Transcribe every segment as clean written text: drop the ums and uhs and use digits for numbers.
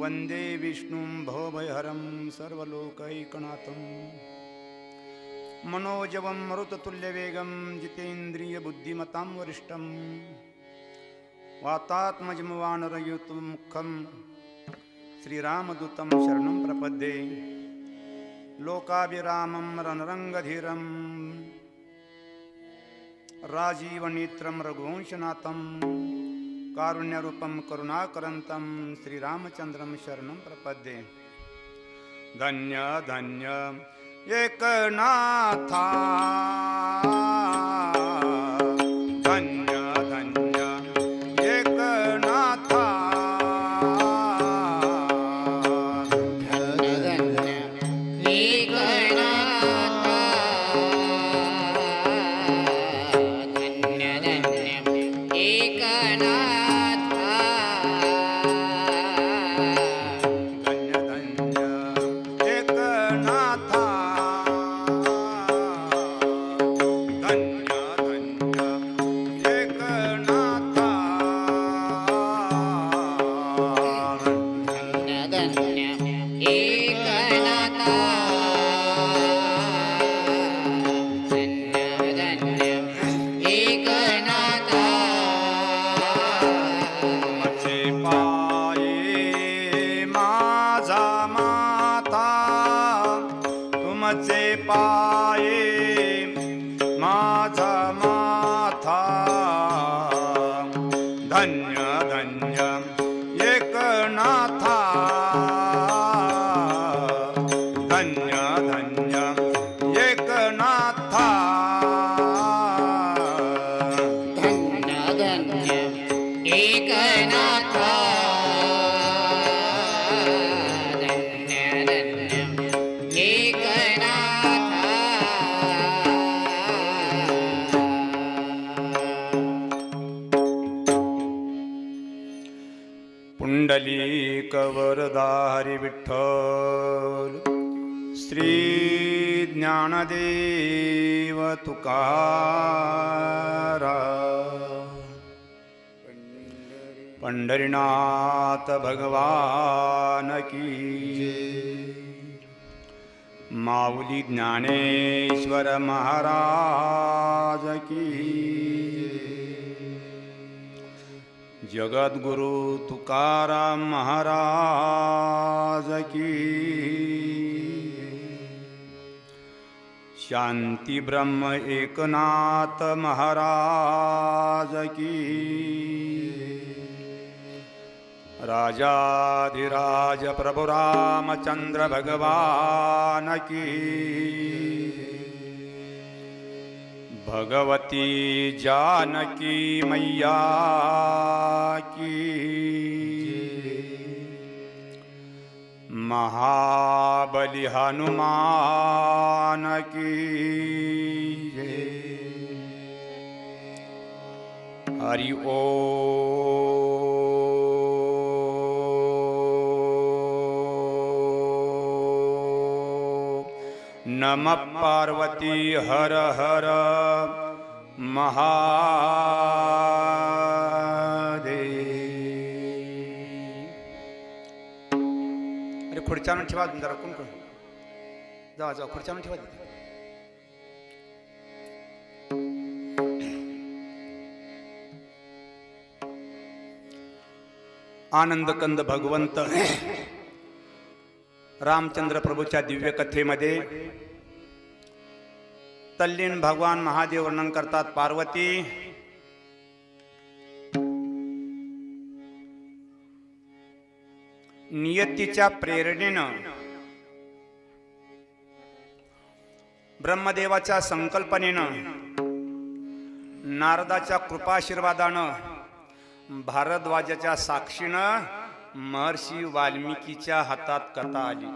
वंदे विष्णुं भवभयहरं सर्वलोकैकनाथं मनोजवं मरुततुल्यवेगं जितेन्द्रियबुद्धिमतां वरिष्ठं वातात्मजं वानरयुतमुखं श्रीरामदूतं शरणं प्रपद्ये लोकाभिरामं रणरङ्गधीरं राजीवनेत्रं रघुवंशनाथं कारुण्यरूपं करुणाकरन्तं श्रीरामचन्द्रं शरणं प्रपद्ये। धन्य धन्य एकनाथा धन्य धन्य एकनाथा तुमचे पाये माझा माथा धन्य धन्य एकनाथा धन्य धन्य एकनाथा धन्य धन्य एकनाथा पुंडलीक वरदारी विठ्ठल श्री ज्ञानदेव तुकाराम पंढरीनाथ भगवान की माऊली ज्ञानेश्वर महाराज की जगद्गुरु तुकाराम महाराज की शांति ब्रह्म एकनाथ महाराज की राजाधिराज प्रभु रामचंद्र भगवान की भगवती जानकी मैया की महाबली हनुमान की हरि नमः पार्वती हर हर महादेव। अरे खुर्च्या आणून ठेवा जरा कोण कोण जा जा खुर्च्या आणून ठेवा तिथे। आनंदकंद भगवंत रामचंद्र प्रभूच्या दिव्य कथेमध्ये तल्लीन भगवान महादेव वर्णन करतात। पार्वती नियतीच्या प्रेरणेनं ब्रह्मदेवाच्या संकल्पनेनं नारदाच्या कृपाशीर्वादानं भारद्वाजाच्या साक्षीनं महर्षी वाल्मिकीच्या हातात कथा आली।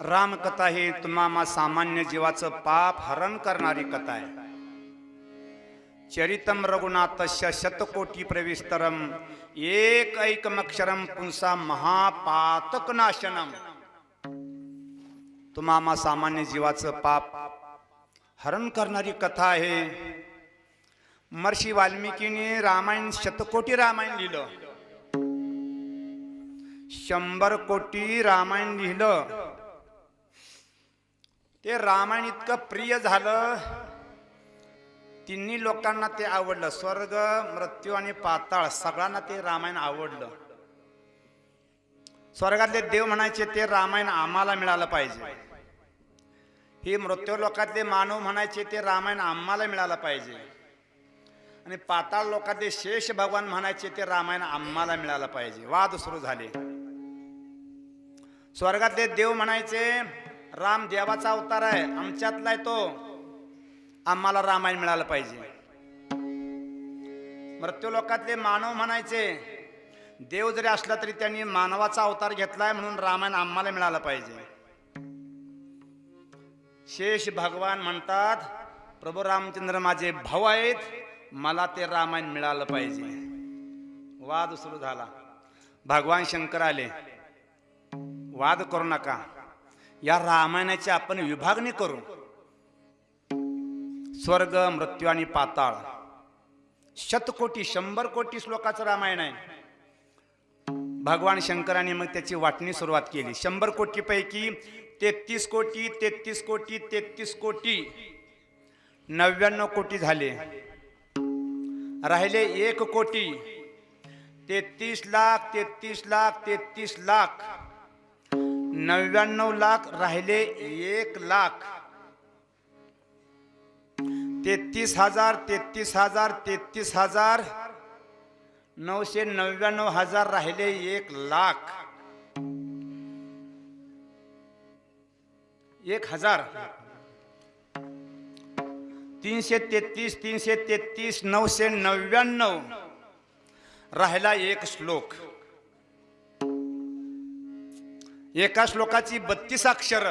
रामकथा ही तुम्हा सामान्य जीवाचं पाप हरण करणारी कथा आहे। चरितम रघुनाथस्य शतकोटी प्रविस्तरम एकैकमक्षरम पुंसा महापातकनाशनम। तुम्हा सामान्य जीवाचं पाप हरण करणारी कथा आहे। महर्षी वाल्मिकीने रामायण शतकोटी रामायण लिहिलं, 100 कोटी रामायण लिहिलं. ते रामायण इतकं प्रिय झालं, तिन्ही लोकांना ते आवडलं. स्वर्ग, मृत्यू आणि पाताळ सगळ्यांना ते रामायण आवडलं. स्वर्गातले देव म्हणायचे ते रामायण आम्हाला मिळालं पाहिजे. हे मृत्यू लोकातले मानव म्हणायचे ते रामायण आम्हाला मिळालं पाहिजे. आणि पाताळ लोकातले शेष भगवान म्हणायचे ते रामायण आम्हाला मिळालं पाहिजे. वाद सुरू झाले. स्वर्गातले देव म्हणायचे राम देवाचा अवतार आहे, आमच्यातला आहे तो, आम्हाला रामायण मिळालं पाहिजे. मृत्यू लोकातले मानव म्हणायचे देव जरी असला तरी त्यांनी मानवाचा अवतार घेतलाय म्हणून रामायण आम्हाला मिळालं पाहिजे. शेष भगवान म्हणतात प्रभू रामचंद्र माझे भाऊ आहेत, मला ते रामायण मिळालं पाहिजे. वाद सुरू झाला. भगवान शंकर आले, वाद करू नका, या रामायणाची आपण विभागणी करू. स्वर्ग, मृत्यू आणि पाताळ, शतकोटी 100 कोटी श्लोकाचं रामायण आहे. भगवान शंकराने मग त्याची वाटणी सुरुवात केली. 100 कोटी पैकी 33 कोटी 33 कोटी 33 कोटी 99 कोटी झाले. राहिले 1 कोटी 33 लाख 33 लाख 33 लाख 99 लाख राहिले 1 लाख 33,000 33,000 33,000 999,000 राहिले 1 लाख 1,000 333 333 999 राहिला 1 श्लोक. एका श्लोकाची 32 अक्षर.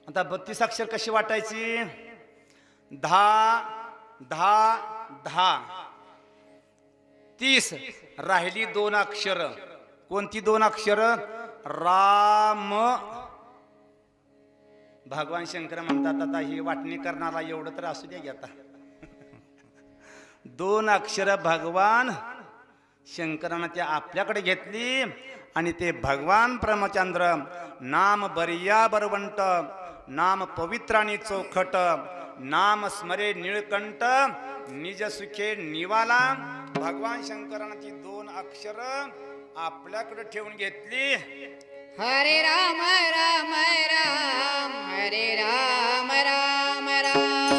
आता 32 अक्षर कशी वाटायची? 10 10 10 30 राहिली 2 अक्षर. कोणती 2 अक्षर? राम. भगवान शंकर म्हणतात आता ही वाटणी करणारा एवढं तर असू द्या की आता. 2 अक्षर भगवान शंकरानं ते आपल्याकडे घेतली आणि ते भगवान प्रमचंद्र नाम बरिया बरवंट, नाम पवित्र आणि चौखट, नाम स्मरे निळकंठ, निज सुखे निवाला. भगवान शंकरानं ती 2 अक्षर आपल्याकडे ठेवून घेतली. हरे राम राम राम हरे राम राम राम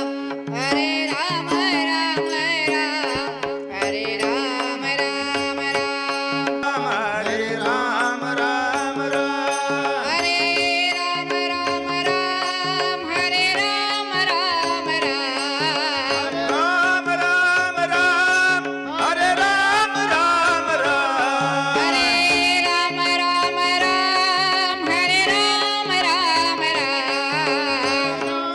हरे राम राम राम हरे राम राम राम हरे राम राम राम हरे राम राम राम हरे राम राम राम राम राम राम हरे राम राम राम हरे राम राम राम हरे राम राम राम हरे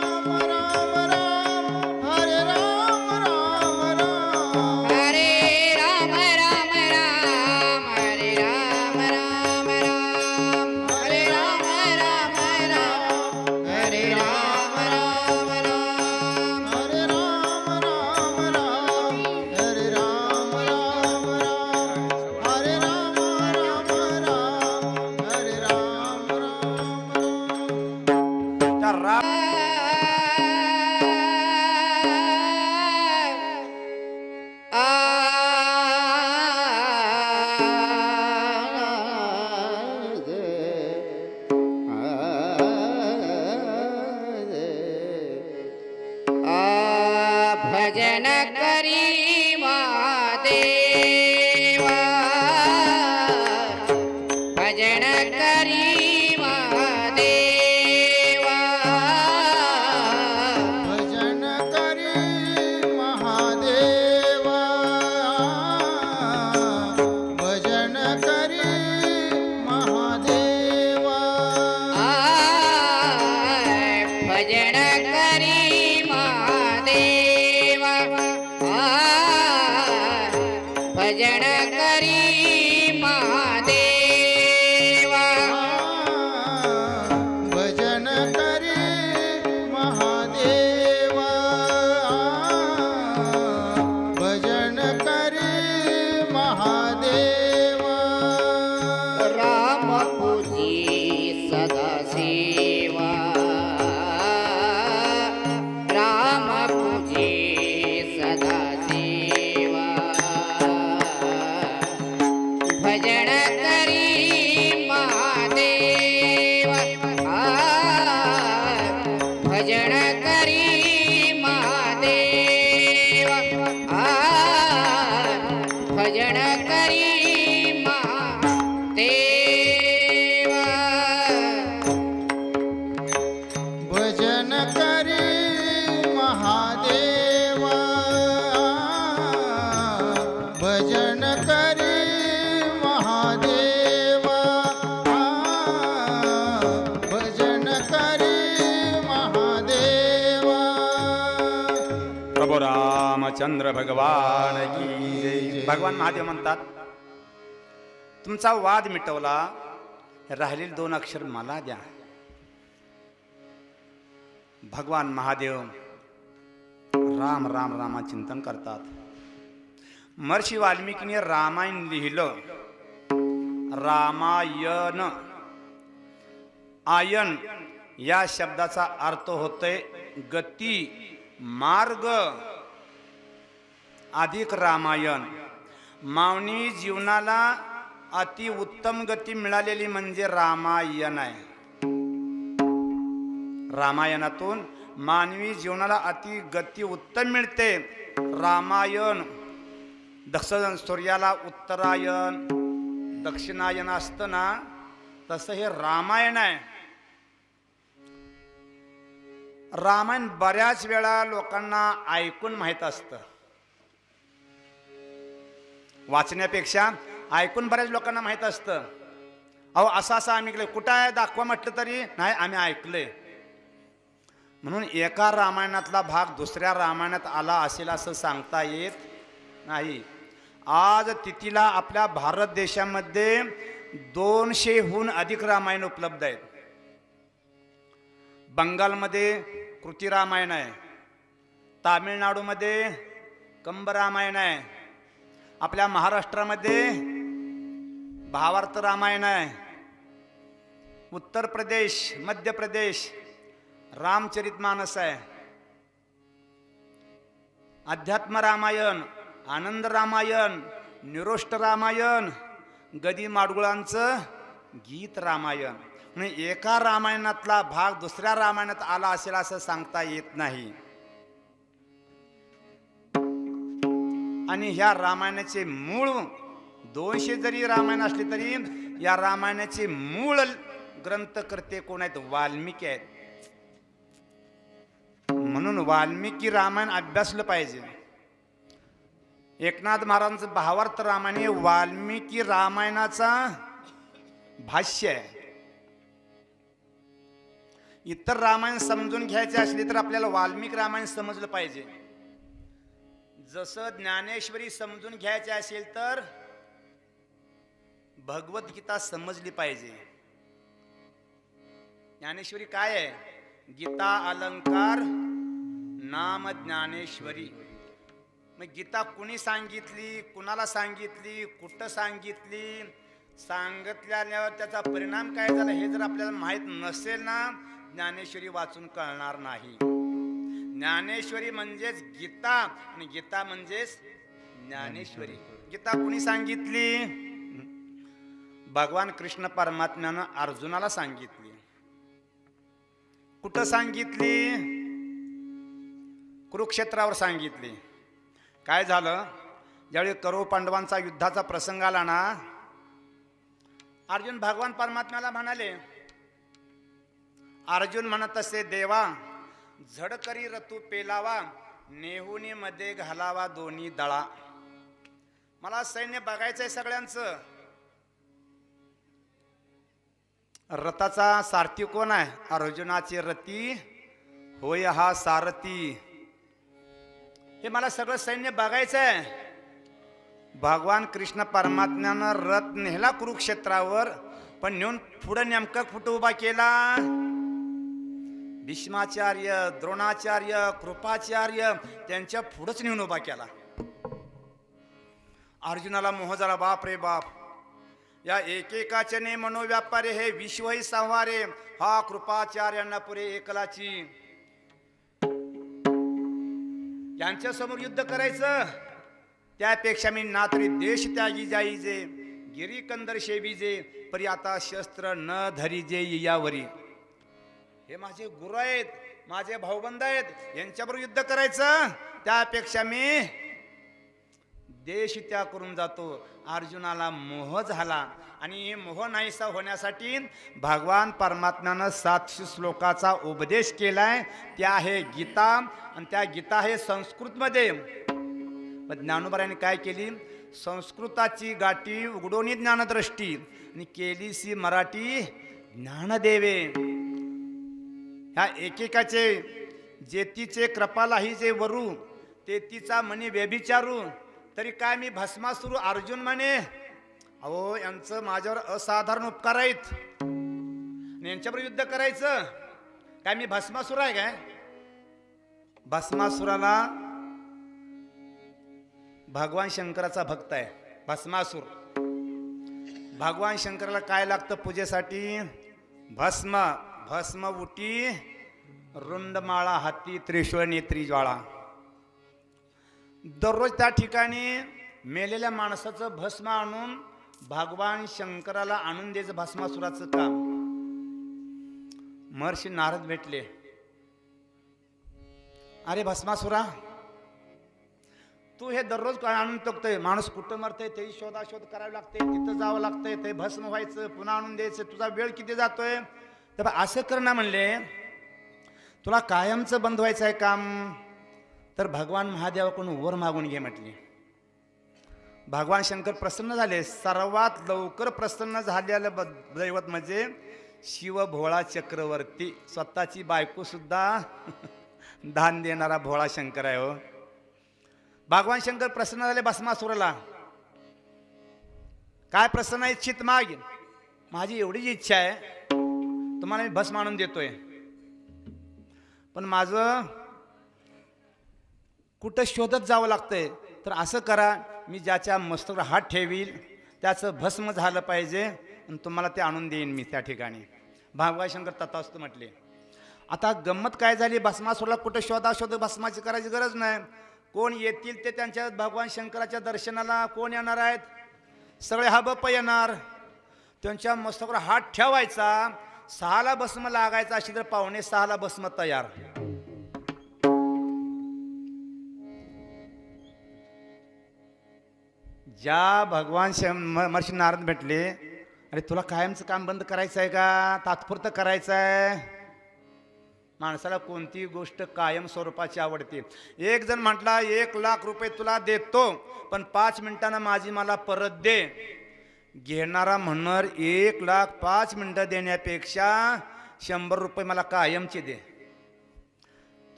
राम राम राम हरे राम राम राम हरे राम राम राम हरे राम राम राम त्या राम भजन करी महादेवा भजन करी महादेवा भजन करी महादेवा भजन करी महादेवा भजन करी महादेवा भजन करी महादेवा भजन करी महादेवा भजन करी महादेवा भजन करी महादेवा भजन करी महादेवा भजन करी महादेवा प्रभू रामचंद्र भगवान की जय. भगवान महादेव म्हणतात, तुमचा वाद मिटवला, राहिलेले 2 अक्षर मला द्या. भगवान महादेव राम राम रामा चिंतन करतात. महर्षी वाल्मिकीने रामायण लिहिलं. रामायण, आयन या शब्दाचा अर्थ होतोय गती, मार्ग अधिक रामायण. मानवी जीवनाला अति उत्तम गती मिळालेली म्हणजे रामायण आहे. रामायणातून मानवी जीवनाला अति गती उत्तम मिळते. रामायण, सूर्याला उत्तरायण दक्षिणायन असतं ना, तसं हे रामायण आहे. रामायण बऱ्याच वेळा लोकांना ऐकून माहीत असतं, वाचण्यापेक्षा ऐकून बऱ्याच लोकांना माहीत असतं. अहो असं असं आम्ही ऐकलंय, कुठं आहे दाखवा म्हटलं तरी नाही आम्ही ऐकलंय. म्हणून एका रामायणातला भाग दुसऱ्या रामायणात आला असेल असं सांगता येत नाही. आज तिथीला आपल्या भारत देशामध्ये 200हून अधिक रामायण उपलब्ध आहेत. बंगालमध्ये कृती रामायण आहे, तामिळनाडूमध्ये कंब रामायण आहे, आपल्या महाराष्ट्रामध्ये भावार्थ रामायण आहे, उत्तर प्रदेश, मध्य प्रदेश रामचरितमानस आहे, अध्यात्म रामायण, आनंद रामायण, निरोष्ट रामायण, गदी माडगुळांचं गीत रामायण. म्हणजे एका रामायणातला भाग दुसऱ्या रामायणात आला असेल असं सांगता येत नाही. आणि ह्या रामायणाचे मूळ 200 जरी रामायण असले तरी या रामायणाचे मूळ ग्रंथकर्ते कोण आहेत? वाल्मिकी आहेत. म्हणून वाल्मिकी रामायण अभ्यासलं पाहिजे. एकनाथ महाराजांचं भावार्थ रामायण हे वाल्मिकी रामायणाचा भाष्य आहे. इतर रामायण समजून घ्यायचे असले तर आपल्याला वाल्मिकी रामायण समजलं पाहिजे. जसं ज्ञानेश्वरी समजून घ्यायचे असेल तर भगवद्गीता समजली पाहिजे. ज्ञानेश्वरी काय आहे? गीता अलंकार नाम ज्ञानेश्वरी. मग गीता कुणी सांगितली, कुणाला सांगितली, कुठं सांगितली, सांगितल्यावर त्याचा परिणाम काय झाला हे जर आपल्याला माहीत नसेल ना, ज्ञानेश्वरी वाचून कळणार नाही. ज्ञानेश्वरी म्हणजेच गीता आणि गीता म्हणजेच ज्ञानेश्वरी. गीता कुणी सांगितली? भगवान कृष्ण परमात्म्यानं अर्जुनाला सांगितली. कुठं सांगितली? कुरुक्षेत्रावर सांगितली. काय झालं? ज्यावेळी कौरव पांडवांचा युद्धाचा प्रसंग आला ना, अर्जुन भगवान परमात्म्याला म्हणाले, अर्जुन म्हणत असे, देवा झड करी रतू पेलावा, नेहुनी मध्ये घालावा दोन्ही दळा. मला सैन्य बघायचंय सगळ्यांचं. रथाचा सारथी कोण आहे? अर्जुनाचे रथी होय हा सारथी. हे मला सगळं सैन्य बघायचंय. भगवान कृष्ण परमात्म्यानं रथ नेला कुरुक्षेत्रावर, पण नेऊन पुढे नेमका कुठं उभा केला? भीष्माचार्य, द्रोणाचार्य, कृपाचार्य त्यांच्या पुढंच नेऊन उभा केला. अर्जुनाला मोह झाला, बाप रे बाप, या एकेकाचे ने मनोव्यापारे हे विश्वही संहारे, हा कृपाचार्यांना पुरे एकलाची. यांच्या समोर युद्ध करायचं, त्यापेक्षा मी ना तरी देश त्यागी जाईजे, गिरी कंदर शेबीजे, परी आता शस्त्र न धरीजे यावरी. हे माझे गुरु आहेत, माझे भाऊबंद आहेत, यांच्याबरोबर युद्ध करायचं, त्यापेक्षा मी देश त्याग करून जातो. अर्जुनाला मोह झाला आणि मोह नाहीसा होण्यासाठी भगवान परमात्म्यानं 700 श्लोकाचा उपदेश केलाय. त्या आहे गीता आणि त्या गीता आहे संस्कृतमध्ये. पण ज्ञानोबारांनी काय केली? संस्कृताची गाठी उघडोनी ज्ञानदृष्टी आणि केलीसी मराठी ज्ञानदेवे. ह्या एकेकाचे जेतीचे कृपालाही जे वरू तेतीचा म्हणे व्यभिचारू. तरी काय मी भस्मासुरू अर्जुन म्हणे. अहो यांचं माझ्यावर असाधारण उपकार आहेत आणि यांच्यावर युद्ध करायचं काय मी भस्मासुर आहे काय? भस्मासुराला भगवान शंकराचा भक्त आहे भस्मासूर. भगवान शंकराला काय लागतं पूजेसाठी? भस्म. भस्म उटी रुंडमाळा हाती त्रिशूळ नेत्री ज्वाळा. दररोज त्या ठिकाणी मेलेल्या माणसाचं भस्म आणून भगवान शंकराला आणून द्यायचं भस्मासुराचं काम. महर्षी नारद भेटले. अरे भस्मासुरा, तू हे दररोज काय आणून टोकतोय? माणूस कुठं मरतंय ते शोधाशोध करावी लागते, तिथं जावं लागतंय, ते भस्म व्हायचं पुन्हा आणून द्यायचं, तुझा वेळ किती जातोय? तर असं कर ना म्हणले, तुला कायमचं बंद व्हायचं आहे काम तर भगवान महादेवाकडून वर मागून घे म्हटले. भगवान शंकर प्रसन्न झाले. सर्वात लवकर प्रसन्न झालेलं दैवत म्हणजे शिव भोळा चक्रवर्ती. स्वतःची बायको सुद्धा दान देणारा भोळा शंकर आहे हो. भगवान शंकर प्रसन्न झाले भस्मासुराला. काय प्रसन्न आहे? इच्छित माग. माझी एवढीच इच्छा आहे, तुम्हाला मी भस्म आणून देतोय, पण माझं कुठं शोधत जावं लागतंय. तर असं करा, मी ज्याच्या मस्तकावर हात ठेवील त्याचं भस्म झालं पाहिजे आणि तुम्हाला ते आणून देईन मी त्या ठिकाणी. भगवान शंकर तथास्तु म्हटले. आता गंमत काय झाली? भस्मासुराला कुठं शोधाशोध भस्माची करायची गरज नाही. कोण येतील ते त्यांच्या भगवान शंकराच्या दर्शनाला कोण येणार आहेत? सगळे हबप येणार. त्यांच्या मस्तकावर हात ठेवायचा. 6ला भस्म लागायचा अशी तर 5:45ला भस्म तयार. ज्या भगवान महर्षी नारद भेटले, अरे तुला कायमचं काम बंद करायचं आहे का तात्पुरतं करायचं आहे? माणसाला कोणती गोष्ट कायम स्वरूपाची आवडते. एक जण म्हटला 1,00,000 रुपये तुला देतो, पण 5 मिनिटांना माझी मला परत दे. घेणारा म्हणणार 1,00,000 5 मिनिटं देण्यापेक्षा 100 रुपये मला कायमचे दे.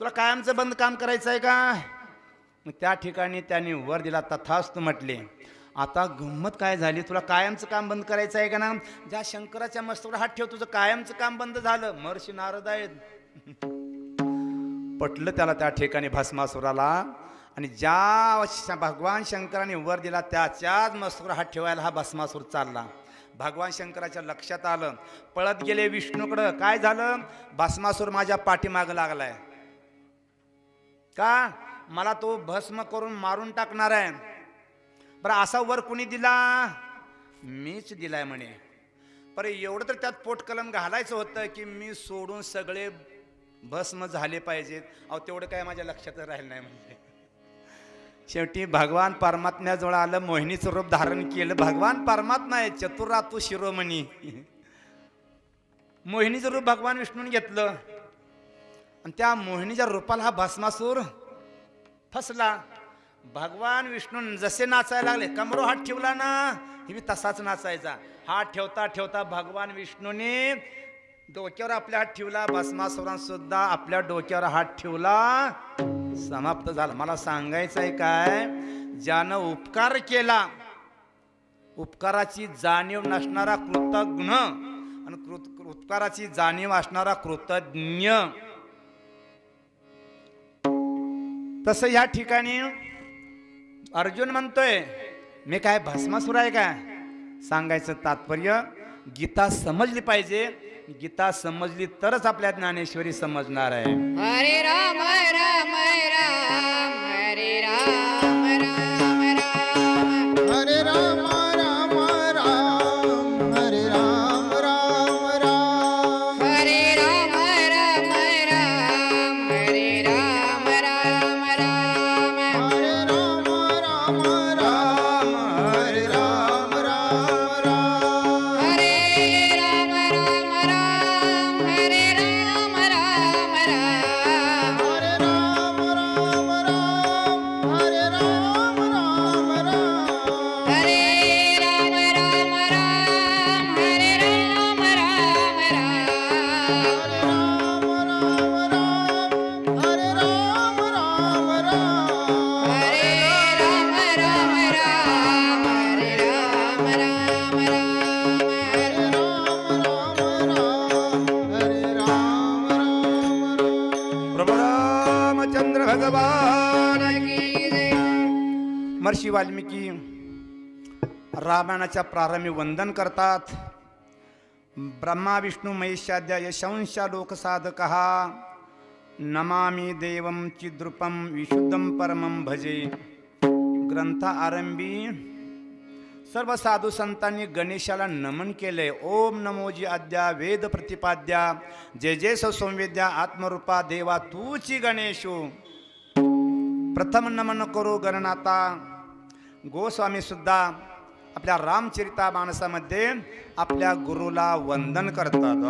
तुला कायमचं बंद काम करायचं आहे का? मग त्या ठिकाणी त्यांनी वर दिला. तथास्तु म्हटले. आता गंमत काय झाली? तुला कायमचं काम बंद करायचं आहे का ना? ज्या शंकराच्या मस्तकावर हात ठेव, तुझं कायमचं काम बंद झालं. महर्षी नारद आहेत. पटलं त्याला त्या ठिकाणी भस्मासुराला. आणि ज्या भगवान शंकराने वर दिला त्याच्याच मस्तकावर हात ठेवायला हा भस्मासूर चालला. भगवान शंकराच्या लक्षात आलं. पळत गेले विष्णूकडं. काय झालं? भस्मासूर माझ्या पाठीमागं लागलाय. का? मला तो भस्म करून मारून टाकणार आहे. बरं असा वर कुणी दिला? मीच दिलाय म्हणे. पर एवढं तर त्यात पोटकलम घालायचं होतं की मी सोडून सगळे भस्म झाले पाहिजेत. अहो तेवढं काय माझ्या लक्षात राहिलं नाही. म्हणजे शेवटी भगवान परमात्म्याजवळ आलं. मोहिनीचं रूप धारण केलं. भगवान परमात्मा आहे, चतुरातू शिरोमणी. मोहिनीचं रूप भगवान विष्णूने घेतलं आणि त्या मोहिनीच्या रूपाला हा भस्मासूर फसला. भगवान विष्णू जसे नाचायला लागले, कमरो हात ठेवला ना, हे तसाच नाचायचा. हात ठेवता ठेवता भगवान विष्णूने डोक्यावर आपल्या हात ठेवला. भस्मासुरान सुद्धा आपल्या डोक्यावर हात ठेवला. समाप्त झाला. मला सांगायचं आहे काय? ज्यानं उपकार केला, उपकाराची जाणीव नसणारा कृतज्ञ आणि उपकाराची जाणीव असणारा कृतज्ञ. तसं या ठिकाणी अर्जुन म्हणतोय मी काय भस्मासूर आहे का? सांगायचं तात्पर्य गीता समजली पाहिजे. गीता समजली तरच आपल्या ज्ञानेश्वरी समजणार आहे. हरे राम राम राम हरे राम राम राम हरे राम राम राम हरे राम राम राम हरे राम राम राम हरे राम राम राम हरे राम राम राम महर्षी वाल्मिकी रामायणाच्या प्रारंभी वंदन करतात. ब्रह्मा विष्णू महेशाद्या यशंशा लोकसाधकः नमामि देवं चिद्रूपं विशुद्धं परमं भजे. ग्रंथ आरंभी सर्व साधू संतांनी गणेशाला नमन केले. ओम नमोजी आद्या वेद प्रतिपाद्या जय जय संवेद्या आत्मरूपा देवा तूची गणेशो. प्रथम नमन करो गणनाथा. गोस्वामी सुद्धा आपल्या रामचरिता मानसामध्ये आपल्या गुरुला वंदन करतात.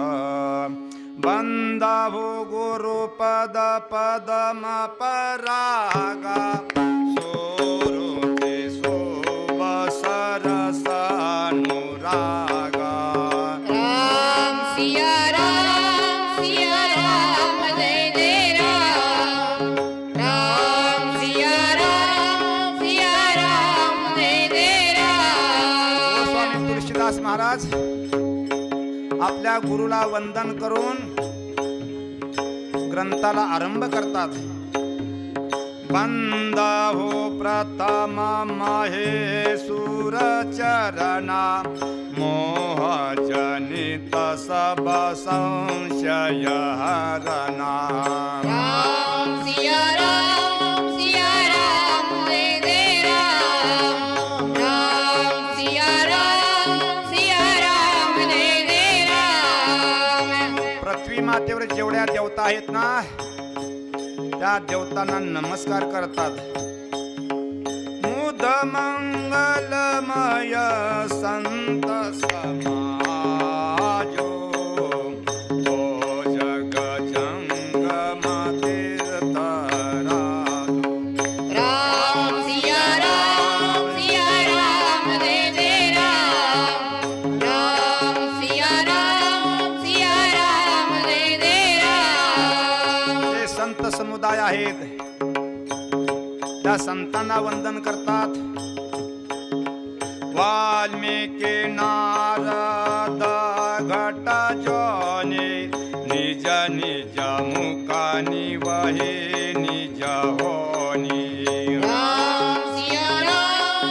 वंदाभो गुरु पद पदम परागा सोरुते सोबसरसानुरागा. राम सिया राम जय जय राम. राम सिया राम जय जय राम. स्वामी तुळशीदास महाराज आपल्या गुरुला वंदन करून ग्रंथाला आरंभ करतात. वंदाहो प्रथम महेशूर चरणा मोहजनित सब संशय हरणा. राम सिया राम जय जय राम. राम सिया राम जय जय राम. पृथ्वी मातेवर जेवढ्या देवता आहेत ना त्या देवतांना नमस्कार करतात. मुद मंगलमय संत समाजो तो जग जंगम तीर्थराजो. राम सिया राम जय जय राम. राम सिया राम जय जय राम. ते संत समुदाय आहेत त्या संतांना वंदन करतात. वाल्मिकी नारद घट जोनी निज निज मुखानी वहे निज होनी. राम सिया राम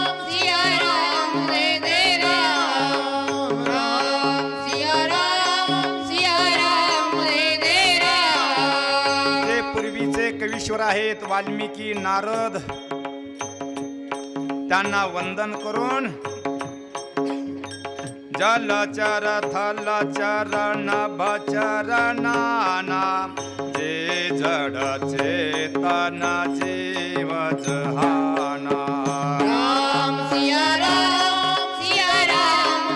जय जय राम. राम सिया राम जय जय राम. ते पूर्वीचे कवीश्वर आहेत वाल्मिकी नारद त्यांना वंदन करून जलचर थलचर नभचरणाना जे जड चेतन जीव जहाना. राम सिया राम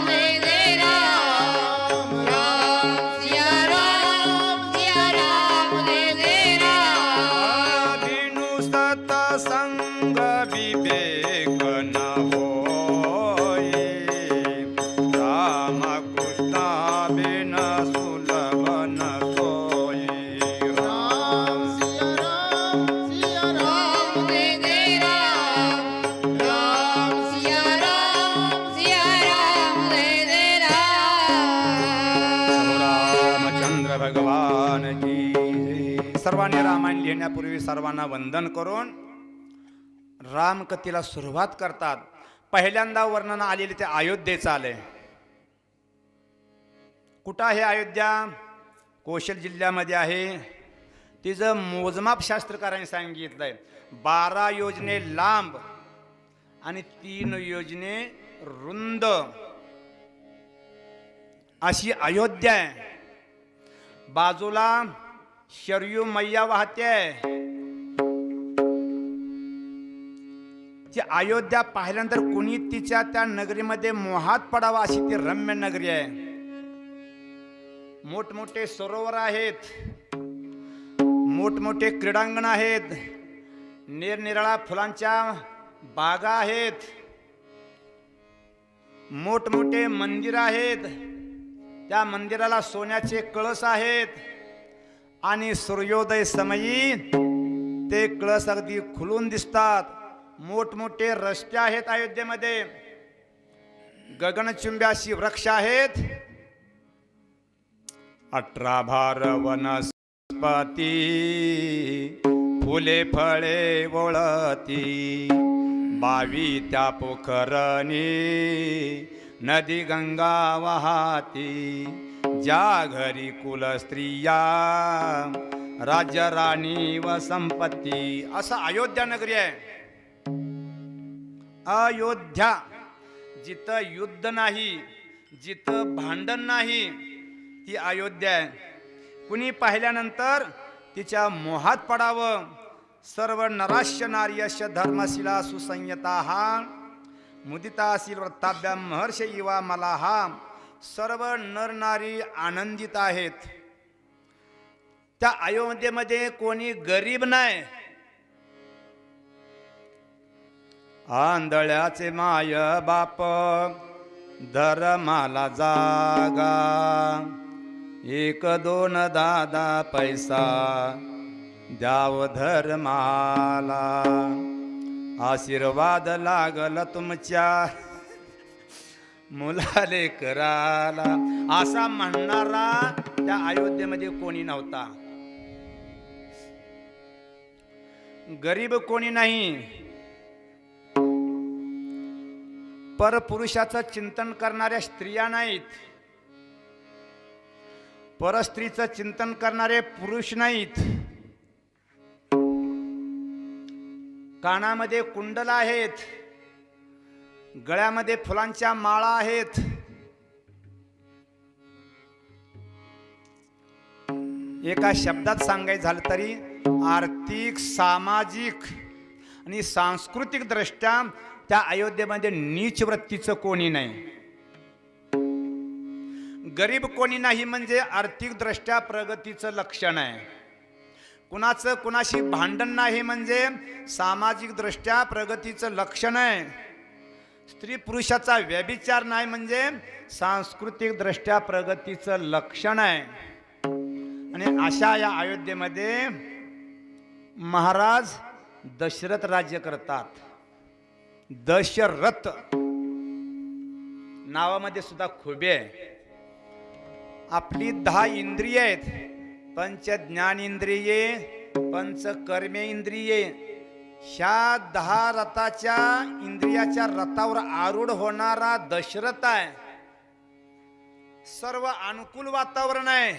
जय जय राम. राम सिया राम जय जय राम. विनु सतसंग विवेक न होई राम कृष्ण बिन सुलभ न सोई. राम सिया राम जय जय राम. राम सिया राम जय जय राम. रामचंद्र भगवान की जय. सर्वांनी रामायण लिहिण्यापूर्वी सर्वांना वंदन करून रामकथेला सुरुवात करतात. पहिल्यांदा वर्णन आलेले ते अयोध्येचं आले. कुठं आहे अयोध्या? कौशल जिल्ह्यामध्ये आहे. तिचं मोजमाप शास्त्रकारांनी सांगितलंय 12 योजने लांब आणि 3 योजने रुंद अशी अयोध्या आहे. बाजूला शरयू मैया वाहते. ती अयोध्या पाहिल्यानंतर कोणी तिच्या त्या नगरीमध्ये मोहात पडावा अशी ती रम्य नगरी आहे. मोठमोठे सरोवर आहेत, मोठमोठे क्रीडांगण आहेत, निरनिराळ्या फुलांच्या बागा आहेत, मोठमोठे मंदिर आहेत. त्या मंदिराला सोन्याचे कळस आहेत आणि सूर्योदय समयी ते कळस अगदी खुलून दिसतात. मोठमोठे रस्ते आहेत अयोध्येमध्ये, गगनचुंबी वृक्ष आहेत. 18 भार वनस्पती फुले फळे वळती बावी त्या पोखरणी नदी गंगा वाहती, ज्या घरी कुल स्त्रिया राज्य राणी व संपत्ती. असं अयोध्या नगरी आहे. अयोध्या, जिथं युद्ध नाही, जिथं भांडण नाही, ती अयोध्या आहे. कुणी पाहिल्यानंतर तिच्या मोहात पडावं. सर्व नराश्य नार्यश धर्मशिला सुसंयता मुदिताशील व्रताभ्याम महर्ष इवा मला सर्व नरनारी आनंदित आहेत. त्या अयोध्येमध्ये कोणी गरीब नाही. आंधळ्याचे माय बाप धर्माला जागा, एक दोन दादा पैसा द्याव धर्माला, आशीर्वाद लागल तुमच्या मुलाले कराला. असा म्हणणारा त्या अयोध्येमध्ये कोणी नव्हता. गरीब कोणी नाही. परपुरुषाचं चिंतन करणाऱ्या स्त्रिया नाहीत. परस्त्रीचं चिंतन करणारे पुरुष नाहीत. कानामध्ये कुंडल आहेत, गळ्यामध्ये फुलांच्या माळा आहेत. एका शब्दात सांगायचं झालं तरी आर्थिक, सामाजिक आणि सांस्कृतिक दृष्ट्या त्या अयोध्येमध्ये नीच वृत्तीचं कोणी नाही. गरीब कोणी नाही म्हणजे आर्थिक दृष्ट्या प्रगतीचं लक्षण आहे. कुणाचं कुणाशी भांडण नाही म्हणजे सामाजिक दृष्ट्या प्रगतीचं लक्षण आहे. स्त्री पुरुषाचा व्यभिचार नाही म्हणजे सांस्कृतिक दृष्ट्या प्रगतीचं लक्षण आहे. आणि अशा या अयोध्येमध्ये महाराज दशरथ राज्य करतात. दशरथ नावामध्ये सुद्धा खुबे आहे. आपली 10 इंद्रिये आहेत. पंच ज्ञानेंद्रिये, पंच कर्मेंद्रिये. ह्या 10 रथाच्या इंद्रियाच्या रथावर आरूढ होणारा दशरथ आहे. सर्व अनुकूल वातावरण आहे,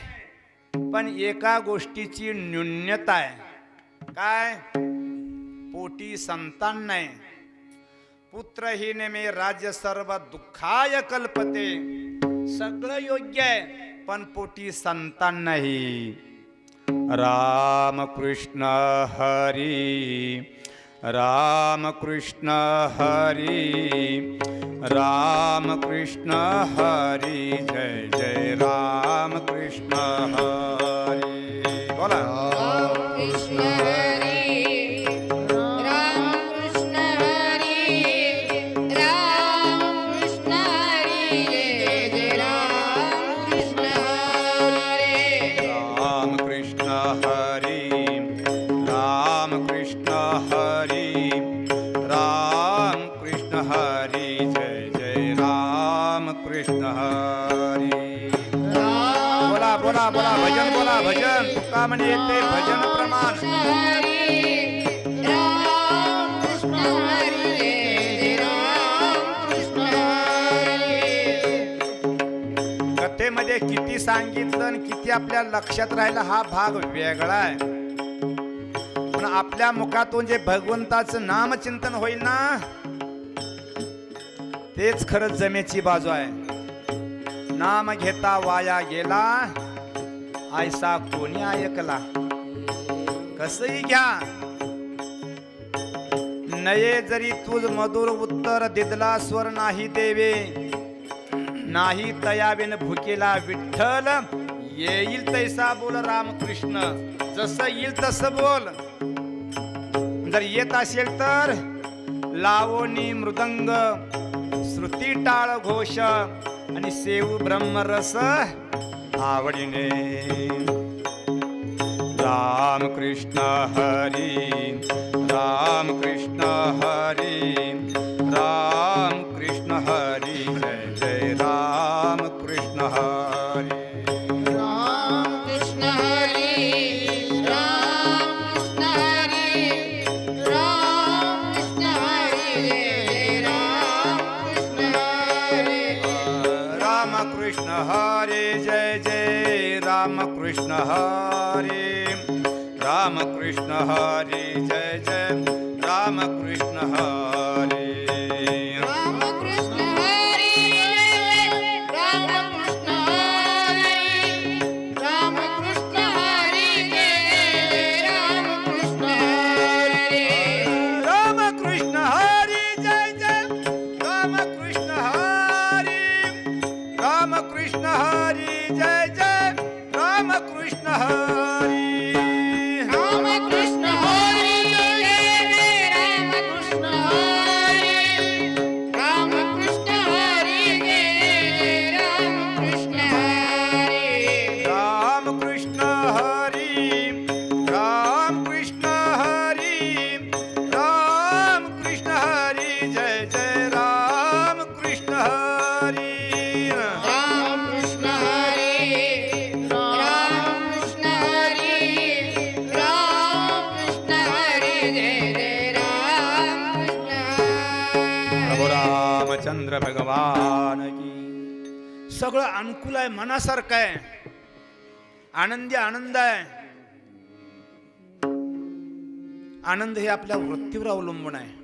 पण एका गोष्टीची न्यूनता आहे. काय? पोटी संतान नाही. पुत्रहीन मे राज्य सर्व दुःखाय कल्पते. सगळं योग्य आहे, पण पोटी संतान नाही. राम कृष्ण हरी, राम कृष्ण हरी, राम कृष्ण हरी, जय जय राम कृष्ण हरी. बोला. कृष्ण हरी, राम कृष्ण हरी, राम कृष्ण हरी, जय जय राम कृष्ण हरी. राम कृष्ण हरी, राम कृष्ण हरी, राम कृष्ण हरी, जय जय राम कृष्ण हरी. बोला बोला बोला, भजन बोला, भजन. तुका म्हणे येते भजन प्रमाण. हरी, राम कृष्ण हरी, जय जय राम कृष्ण हरी. कथेमध्ये किती सांगितलं आणि किती आपल्या लक्षात राहिला हा भाग वेगळा आहे. पण आपल्या मुखातून जे भगवंताचं नामचिंतन होईल ना, तेच खरंच जमेची बाजू आहे. नाम घेता वाया गेला, ऐसा कोणी ऐकला. कसही घ्या, नये जरी तुझ मधुर उत्तर दिदला स्वर नाही देवे. नाही तयावेन भुकेला विठ्ठल, येईल तैसा बोल रामकृष्ण. जसं येईल तसं बोल. जर येत असेल तर लावणी मृदंग, श्रुती टाळ घोष आणि सेव ब्रह्मरस आवडीने. राम कृष्ण हरी, राम कृष्ण हरी, राम कृष्ण हरी, जय जय राम कृष्ण हरी. राम कृष्ण हरी, राम कृष्ण हरी, राम कृष्ण हरी, कृष्ण हरी राम कृष्ण हरी जय जय राम कृष्ण हरी राम कृष्ण हरी राम कृष्ण हरी राम कृष्ण हरी राम कृष्ण हरी राम कृष्ण हरी जय जय राम कृष्ण हरी राम कृष्ण हरी जय जय राम कृष्ण हरी राम कृष्ण हरी राम कृष्ण हरी राम कृष्ण हरी राम कृष्ण हरी राम कृष्ण हरी राम कृष्ण हरी राम कृष्ण हरी जय जय राम कृष्ण हरी राम कृष्ण हरी राम कृष्ण हरी राम कृष्ण हरी जय जय राम कृष्ण प्रभू रामचंद्र भगवान की सगळं अनुकूल आहे मनासारखं आहे आनंदी आनंद आहे आनंद हे आपल्या वृत्तीवर अवलंबून आहे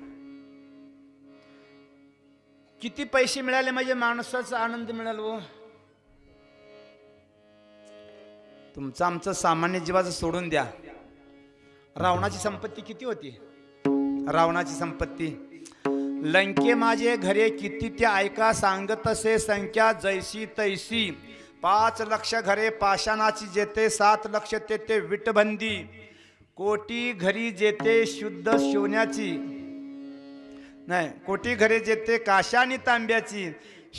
किती पैसे मिळाले म्हणजे माणसाचा आनंद मिळाला हो तुमचं आमचं सामान्य जीवाचं सोडून द्या रावणाची संपत्ती किती होती रावणाची संपत्ती लंके माझे घरे किती ते ऐका सांगत असे संख्या जैसी तैसी 5 लक्ष घरे पाषाणाची जेते 7 लक्ष तेथे विटबंदी कोटी घरी जेते शुद्ध सोन्याची नाही कोटी घरे जेते काशा आणि तांब्याची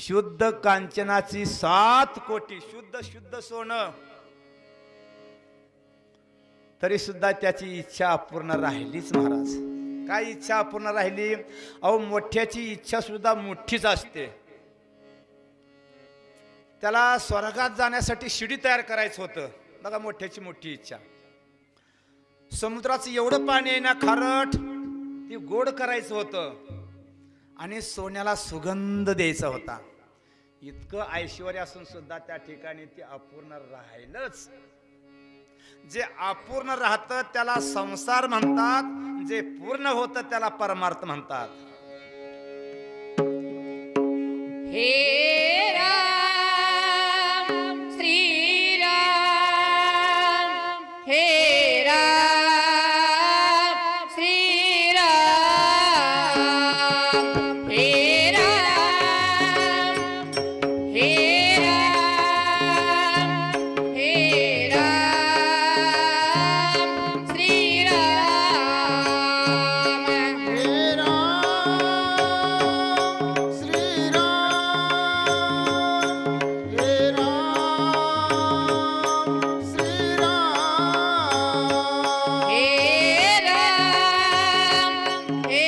शुद्ध कांचनाची 7 कोटी शुद्ध सोनं तरी सुद्धा त्याची इच्छा अपूर्ण राहिलीच महाराज काय इच्छा अपूर्ण राहिली अहो मोठ्याची इच्छा सुद्धा मोठीच असते त्याला स्वर्गात जाण्यासाठी शिडी तयार करायचं होतं बघा मोठ्याची मोठी इच्छा समुद्राचं एवढं पाणी आहे ना खारट ती गोड करायचं होतं आणि सोन्याला सुगंध द्यायचा होता इतकं ऐश्वर्य असून सुद्धा त्या ठिकाणी ते अपूर्ण राहिलंच जे अपूर्ण राहतं त्याला संसार म्हणतात जे पूर्ण होतं त्याला परमार्थ म्हणतात हे राम श्री राम हे राम श्री राम हे राम हे राम हे राम श्री राम हे राम श्रीराम हे राम श्रीराम हे राम हे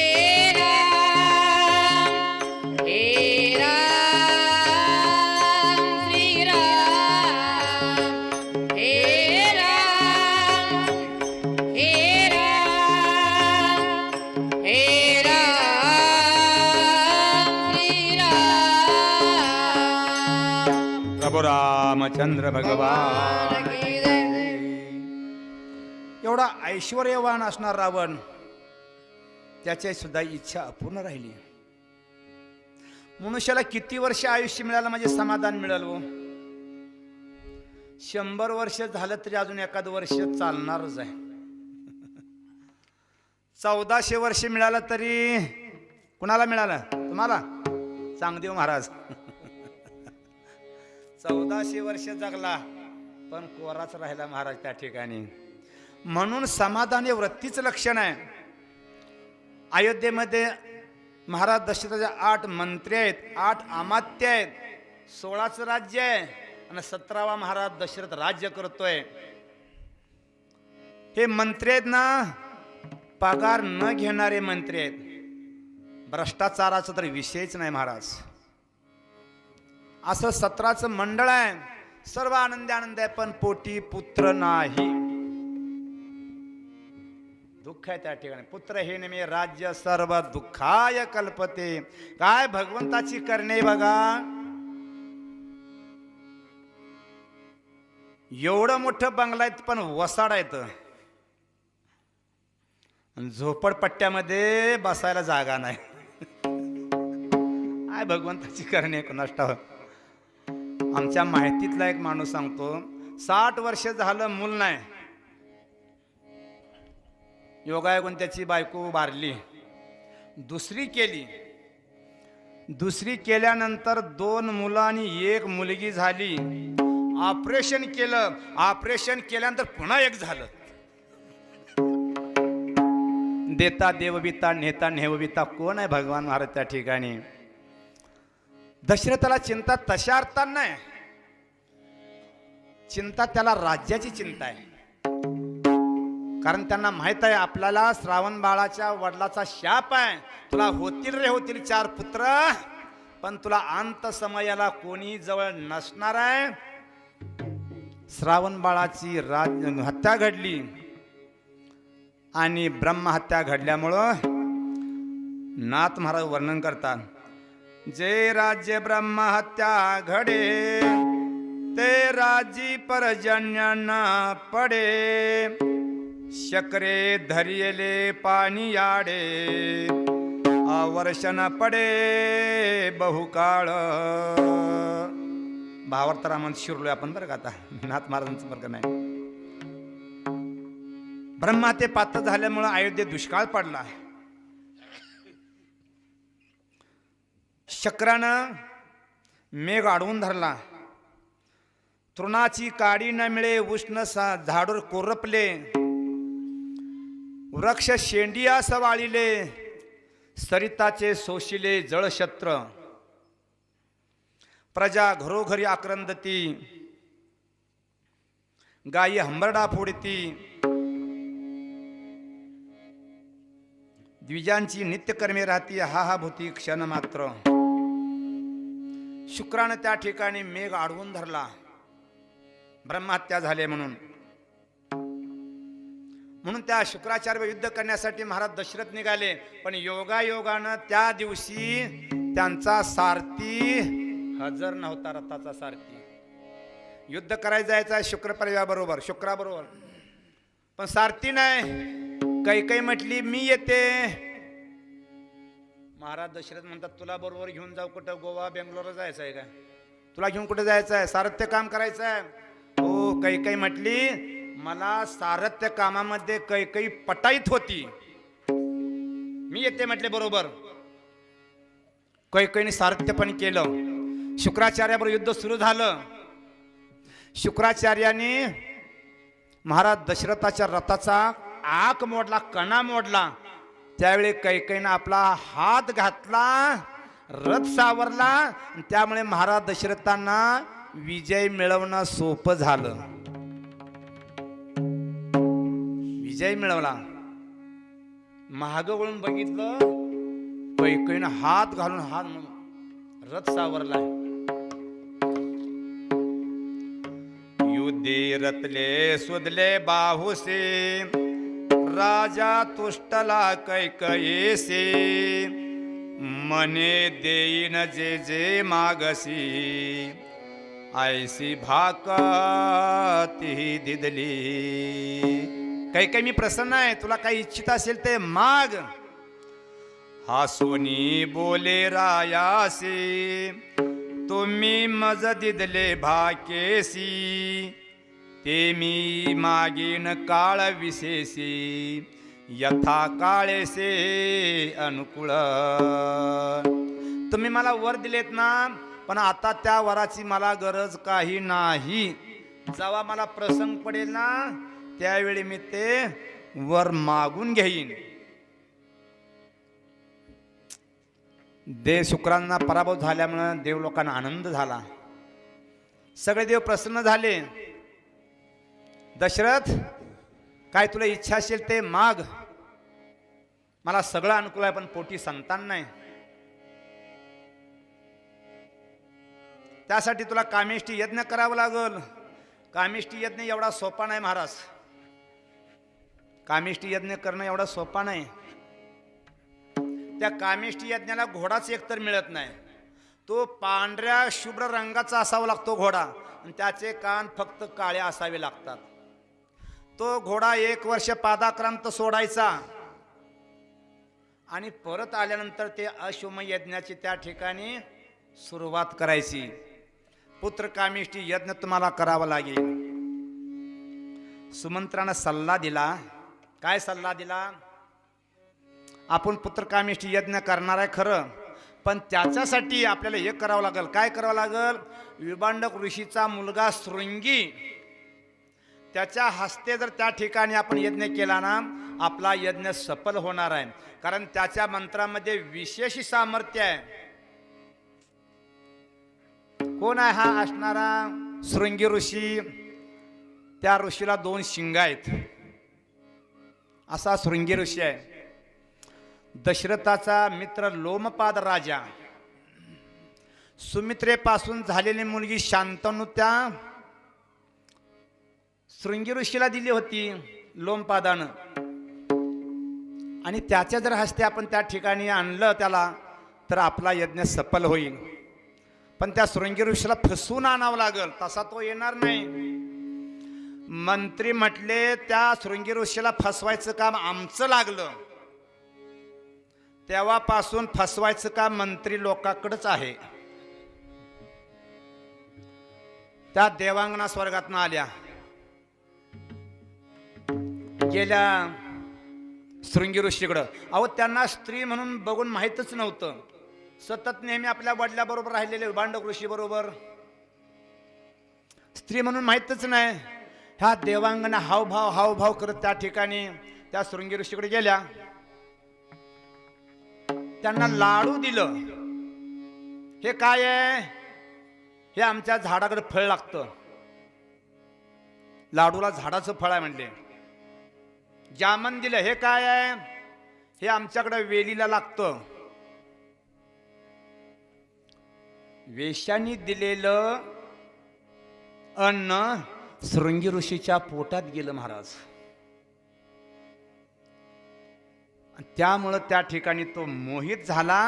राम हे राम श्री राम हे राम हे राम हे राम श्री राम प्रभू रामचंद्र भगवान की जय एवढा ऐश्वर्यवान असणार रावण त्याची सुद्धा इच्छा अपूर्ण राहिली मनुष्याला किती वर्ष आयुष्य मिळालं म्हणजे समाधान मिळालं हो 100 वर्ष झालं तरी अजून एखादं वर्ष चालणारच आहे 1400 वर्ष मिळालं तरी कुणाला मिळालं तुम्हाला चांगदेव महाराज 1400 वर्ष जगला पण कोराच राहिला महाराज त्या ठिकाणी म्हणून समाधान हे वृत्तीचं लक्षण आहे अयोध्येमध्ये महाराज दशरथाचे 8 मंत्री आहेत 8 अमात्य आहेत 16चं राज्य आहे आणि 17वा महाराज दशरथ राज्य करतोय हे मंत्री आहेत ना पगार न घेणारे मंत्री आहेत भ्रष्टाचाराचा तर विषयच नाही महाराज असं 17चं मंडळ आहे सर्व आनंद आहे पण पोटी पुत्र नाही दुःख आहे त्या ठिकाणी पुत्र हे नेमे राज्य सर्व दुःखाय कल्पते काय भगवंताची करणे बघा एवढं मोठं बंगला आहेत पण वसाड आहेत. झोपडपट्ट्यामध्ये बसायला जागा नाही. काय भगवंताची करणे कोणास ठाऊक. आमच्या माहितीतला एक माणूस सांगतो, 60 वर्ष झालं मूल नाही. योगायोगाने त्याची बायको वारली, दुसरी केली. दुसरी केल्यानंतर 2 मुलं आणि 1 मुलगी झाली. ऑपरेशन केलं, ऑपरेशन केल्यानंतर पुन्हा एक झालं. देता देवविता नेता नेहविता कोण आहे भगवान महाराज त्या ठिकाणी. दशरथाला चिंता तशा अर्थान नाही, चिंता त्याला राज्याची चिंता आहे. कारण त्यांना माहित आहे आपल्याला श्रावण बाळाच्या वडिलाचा शाप आहे. तुला होतील रे होतील 4 पुत्र, पण तुला अंत समयाला कोणी जवळ नसणार आहे. श्रावण बाळाची हत्या घडली आणि ब्रह्महत्या घडल्यामुळं नाथ महाराज वर्णन करतात, जे राज्य ब्रह्महत्या घडे ते राजी परजन्यांना पडे. शकरे धरियले पाणी याडे आवर्षण पडे बहुकाळ. भावार्थरामध्ये शिरलोय आपण बरं का आता, नाथ महाराजांचं बरं का नाही. ब्रह्महत्ये पात्र झाल्यामुळं अयोध्येत दुष्काळ पडला. शक्रानं मेघ अडवून धरला. तृणाची काडी न मिळे उष्ण झाडूर कोरपले. वृक्ष शेंडिया सवाळिले सरिताचे शोषिले जळशत्र. प्रजा घरोघरी आक्रंदती गायी हंबरडा फोडती. द्विजांची नित्यकर्मे राहती हा भूती क्षण मात्र. शुक्रानं त्या ठिकाणी मेघ अडवून धरला ब्रह्महत्या झाले म्हणून. म्हणून त्या शुक्राचार्य युद्ध करण्यासाठी महाराज दशरथ निघाले. पण योगायोगानं त्या दिवशी त्यांचा सारथी हजर नव्हता, रथाचा सारथी. युद्ध करायला जायचा शुक्रपरिवाराबरोबर, शुक्राबरोबर, पण सारथी नाही. काही म्हटली मी येते. महाराज दशरथ म्हणतात तुला बरोबर घेऊन जाऊ कुठं, गोवा बेंगलोर जायचं आहे का, तुला घेऊन कुठे जायचं आहे, सारथ्य काम करायचं आहे. हो काही म्हटली मला सारथ्य कामामध्ये काही पटाईत होती, मी येते म्हटले बरोबर. कैकईने सारथ्य पण केलं. शुक्राचार्याबरोबर युद्ध सुरू झालं. शुक्राचार्याने महाराज दशरथाच्या रथाचा आक मोडला, कणा मोडला. त्यावेळी कैकईनं आपला हात घातला, रथ सावरला. त्यामुळे महाराज दशरथांना विजय मिळवणं सोपं झालं. विजय मिळवला. महाग वळून बघितलं, कैकईनं हात घालून रथ सावरला. युद्धे रतले सुदले बाहुसे राजा तुष्टला कैकयेसे. मने देईन जे जे मागसी ऐसी भाकती दिदली. काही मी प्रसन्न आहे, तुला काही इच्छित असेल ते माग. हासोनी बोले रायासी तुम्ही मज दिदले भाकेसी. ते मी मागीन काळ विशेषी यथा काळेसे अनुकूळ. तुम्ही मला वर दिलेत ना, पण आता त्या वराची मला गरज काही नाही. जेव्हा मला प्रसंग पडेल ना त्यावेळी मी ते वर मागून घेईन. देव शुक्रांना पराभव झाल्यामुळे देव लोकांना आनंद झाला. सगळे देव प्रसन्न झाले. दशरथ काय तुला इच्छा असेल ते माग, मला सगळं अनुकूल आहे, पण पोटी संतान नाही. त्यासाठी तुला कामेष्टी यज्ञ करावं लागल. कामेष्टी यज्ञ एवढा सोपा नाही महाराज. कामेष्टी यज्ञ करणं एवढा सोपा नाही. त्या कामेष्टी यज्ञाला घोडाच एकतर मिळत नाही. तो पांढऱ्या शुभ्र रंगाचा असावा लागतो घोडा आणि त्याचे कान फक्त काळे असावे लागतात. तो घोडा 1 वर्ष पादाक्रांत सोडायचा आणि परत आल्यानंतर ते अश्वमेध यज्ञाची त्या ठिकाणी सुरुवात करायची. पुत्रकामेष्टी यज्ञ तुम्हाला करावा लागेल. सुमंत्रानं सल्ला दिला. काय सल्ला दिला? आपण पुत्रकामेष्टी यज्ञ करणार आहे खरं, पण त्याच्यासाठी आपल्याला हे करावं लागेल. काय करावं लागेल? विभांडक ऋषीचा मुलगा शृंगी, त्याच्या हस्ते जर त्या ठिकाणी आपण यज्ञ केला ना, आपला यज्ञ सफल होणार आहे. कारण त्याच्या मंत्रामध्ये विशेष सामर्थ्य आहे. कोण आहे हा असणारा शृंगी ऋषी? त्या ऋषीला 2 शिंग आहेत, असा शृंगी ऋषी आहे. दशरथाचा मित्र लोमपाद राजा, सुमित्रेपासून झालेली मुलगी शांतनु त्या शृंगी ऋषीला दिली होती लोमपादानं, आणि त्याच्या जर हस्ते आपण त्या ठिकाणी आणलं त्याला, तर आपला यज्ञ सफल होईल. पण त्या शृंगी ऋषीला फसवून आणावं लागेल, तसा तो येणार नाही. मंत्री म्हटले त्या शृंगी ऋषीला फसवायचं काम आमचं लागलं. तेव्हापासून फसवायचं काम मंत्री लोकांकडेच आहे. त्या देवांगना स्वर्गातनं आल्या, गेल्या शृंगी ऋषीकडं. अहो, त्यांना स्त्री म्हणून बघून माहीतच नव्हतं. सतत नेहमी आपल्या वडिलाबरोबर राहिलेले भांडक ऋषी बरोबर, स्त्री म्हणून माहीतच नाही. ह्या देवांगना हावभाव करत त्या ठिकाणी त्या शृंगी ऋषीकडे गेल्या. त्यांना लाडू दिलं. हे काय आहे? हे आमच्या झाडाकडे फळ लागतं. लाडूला झाडाचं फळ आहे म्हणले. जामन दिलं. हे काय आहे? हे आमच्याकडे वेलीला लागतं. वेश्यानी दिलेलं अन्न शृंगी ऋषीच्या पोटात गेलं महाराज. त्यामुळं त्या ठिकाणी तो मोहित झाला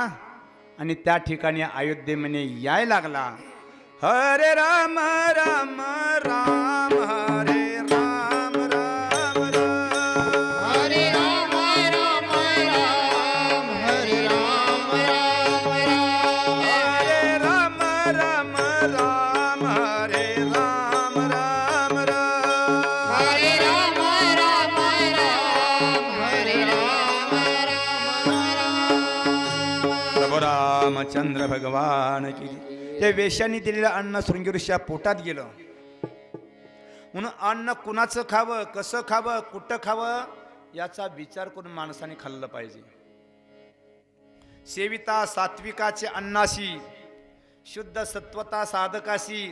आणि त्या ठिकाणी अयोध्येमध्ये यायला लागला. हरे राम राम राम हरे राम राम राम हरे राम राम राम हरे राम राम राम हरे राम राम राम हरे राम राम राम हरे राम राम राम हरे राम प्रभू रामचंद्र भगवान की. ते वेश्याने दिलेलं अन्न शृंगी ऋषीच्या पोटात गेलं. म्हणून अन्न कुणाचं खावं, कसं खावं, कुठं खावं याचा विचार करून माणसाने खाल्लं पाहिजे. सेविता सात्विकाचे अन्नाशी, शुद्ध सत्वता साधकाशी,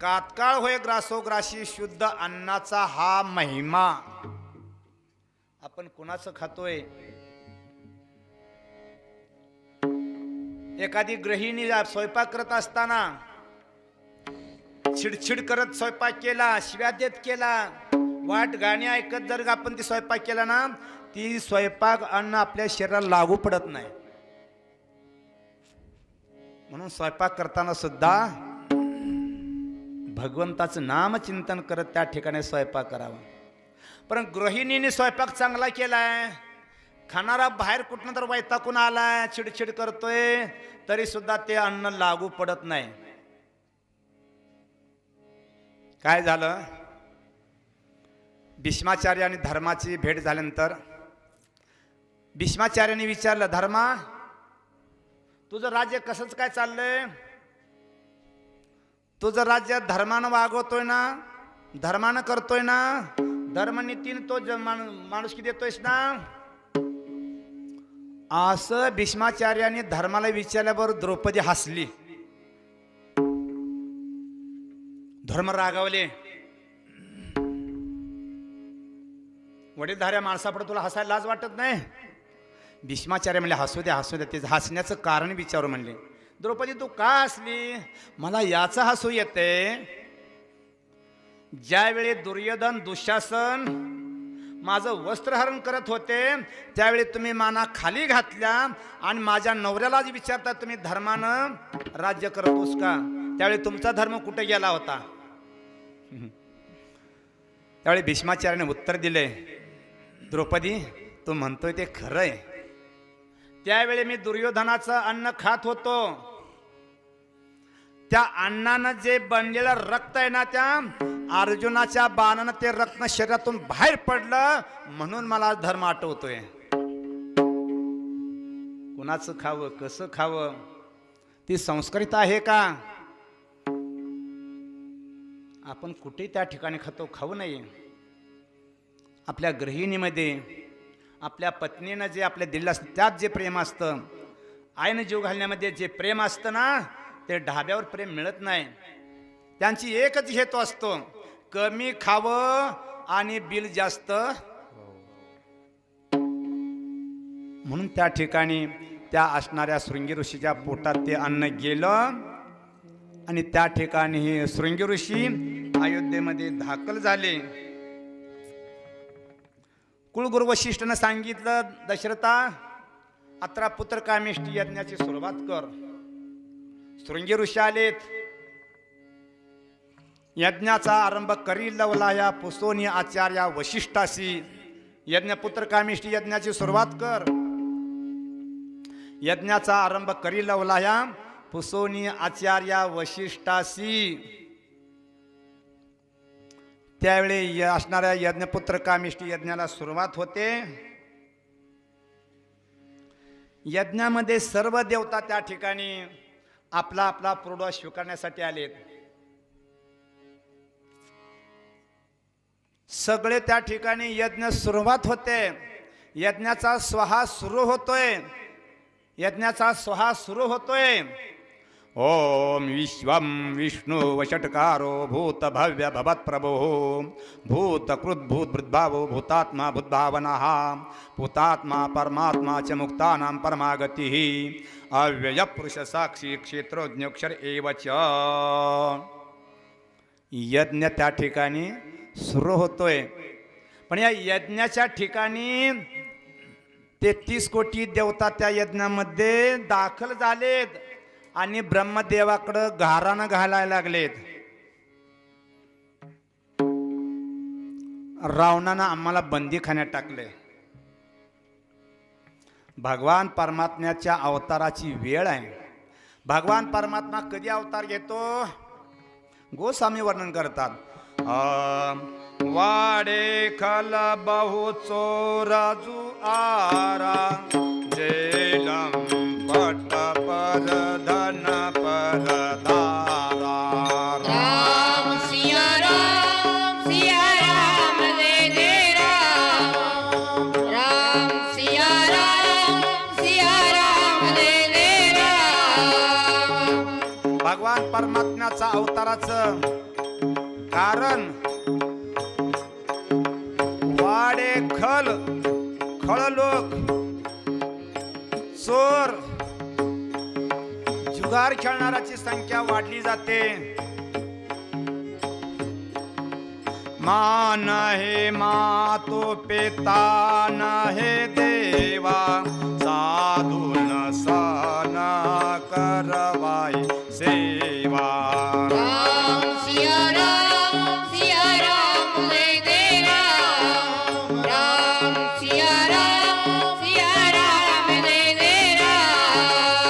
कातकाळ होय ग्रासोग्राशी, शुद्ध अन्नाचा हा महिमा. आपण कुणाचं खातोय? एखादी गृहिणी स्वयंपाक करत असताना चिडचिड करत स्वयंपाक केला, शिव्या देत केला, वाट गाणी ऐकत जर आपण ती स्वयंपाक केला ना, ती स्वयंपाक अन्न आपल्या शरीराला लागू पडत नाही. म्हणून स्वयंपाक करताना सुद्धा भगवंताचं नामचिंतन करत त्या ठिकाणी स्वयंपाक करावा. पण गृहिणीने स्वयंपाक चांगला केलाय, खाणारा बाहेर कुठनं तर वैतागून आलाय, चिडचिड करतोय, तरी सुद्धा ते अन्न लागू पडत नाही. काय झालं? भीष्माचार्य आणि धर्माची भेट झाल्यानंतर भीष्माचार्याने विचारलं, धर्मा तुझं राज्य कसंच काय चाललंय? तुझं राज्य धर्मानं वागवतोय ना, धर्मानं करतोय ना, धर्मनीतीनं तो माणुसकी देतोयस ना? असं भीष्माचार्याने धर्माला विचारल्यावर द्रौपदी हसली. धर्म रागावले. वडीलधाऱ्या माणसापुढे तुला हसायला लाज वाटत नाही? भीष्माचार्य म्हणले, हसू द्या हसू द्या, ते हसण्याचं कारण विचारू म्हणले. द्रौपदी तू का हसली? मला याचं हसू येते, ज्यावेळी दुर्योधन दुःशासन माझं वस्त्रहरण करत होते त्यावेळी तुम्ही माना खाली घातल्या आणि माझ्या नवऱ्यालाच विचारता तुम्ही धर्मानं राज्य करतोस का? त्यावेळी तुमचा धर्म कुठे गेला होता? त्यावेळी भीष्माचार्याने उत्तर दिले, द्रौपदी तू म्हणतोय ते खरंय. त्यावेळी मी दुर्योधनाचं अन्न खात होतो. त्या अन्नानं जे बनलेलं रक्त आहे ना, त्या अर्जुनाच्या बाणानं ते रक्त शरीरातून बाहेर पडलं म्हणून मला धर्म आठवतोय. कुणाचं खावं, कसं खावं, ती संस्कृत आहे का? आपण कुठे त्या ठिकाणी खातो, खाऊ नये. आपल्या गृहिणीमध्ये आपल्या पत्नीनं जे आपल्या दिलं असतं त्यात जे प्रेम असतं, आईनं जीव घालण्यामध्ये जे प्रेम असतं ना, ते ढाब्यावर प्रेम मिळत नाही. त्यांची एकच हेतू असतो, कमी खावं आणि बिल जास्त. म्हणून त्या ठिकाणी त्या असणाऱ्या शृंगी ऋषीच्या पोटात ते अन्न गेलं आणि त्या ठिकाणी हे शृंगी ऋषी अयोध्येमध्ये दाखल झाले. कुलगुरू वशिष्ठानं सांगितलं, दशरथा अत्रा पुत्र कामेष्टी यज्ञाची सुरुवात कर. शृंगी ऋषी आलेत. यज्ञाचा आरंभ करी लवला या पुसोनी आचार्या वशिष्ठासी. यज्ञपुत्र कामेष्टी यज्ञाची सुरुवात कर. यज्ञाचा आरंभ करी लवला या पुसोनी आचार्या वशिष्ठासी. त्यावेळी असणाऱ्या यज्ञपुत्र कामिष्टी यज्ञाला सुरुवात होते. यज्ञामध्ये सर्व देवता त्या ठिकाणी आपला आपला पुरोडा स्वीकारण्यासाठी आलेत. सगळे त्या ठिकाणी यज्ञ सुरुवात होते. यज्ञाचा स्वाहा सुरू होतोय. यज्ञाचा स्वाहा सुरू होतोय. ओम विश्वं विष्णु वषट्कारो भूत भव्य भवत् प्रभो भूत कृत भूत भृद्भावो भूतात्मा भूतभावनः भूतात्मा परमात्मा च मुक्तानां परमागतिः अव्यय पुरुष साक्षी क्षेत्रोज्ञोक्षर एव च. यज्ञ त्या ठिकाणी सुरू होतोय. पण या यज्ञाच्या ठिकाणी 33 कोटी देवता त्या यज्ञामध्ये दाखल झालेत आणि ब्रह्मदेवाकडं घारानं घालायला लागलेत. रावणानं आम्हाला बंदीखान्यात टाकले. भगवान परमात्म्याच्या अवताराची वेळ आहे. भगवान परमात्मा कधी अवतार घेतो? गोस्वामी वर्णन करतात, वाडे खल बहु चोराजू आरा जेलम पट पर धन पर दारा. राम सिया राम जय जय राम. राम सिया राम जय जय राम. भगवान परमात्म्याचा अवताराचं कारण वाडे खल लोक, चोर, जुगार खेळणाऱ्याची संख्या वाढली जाते. मान हे मातो पेता न हे देवा साधून सन करवाई सेवा. राम सिया राम जय जय राम. राम सिया राम जय जय राम.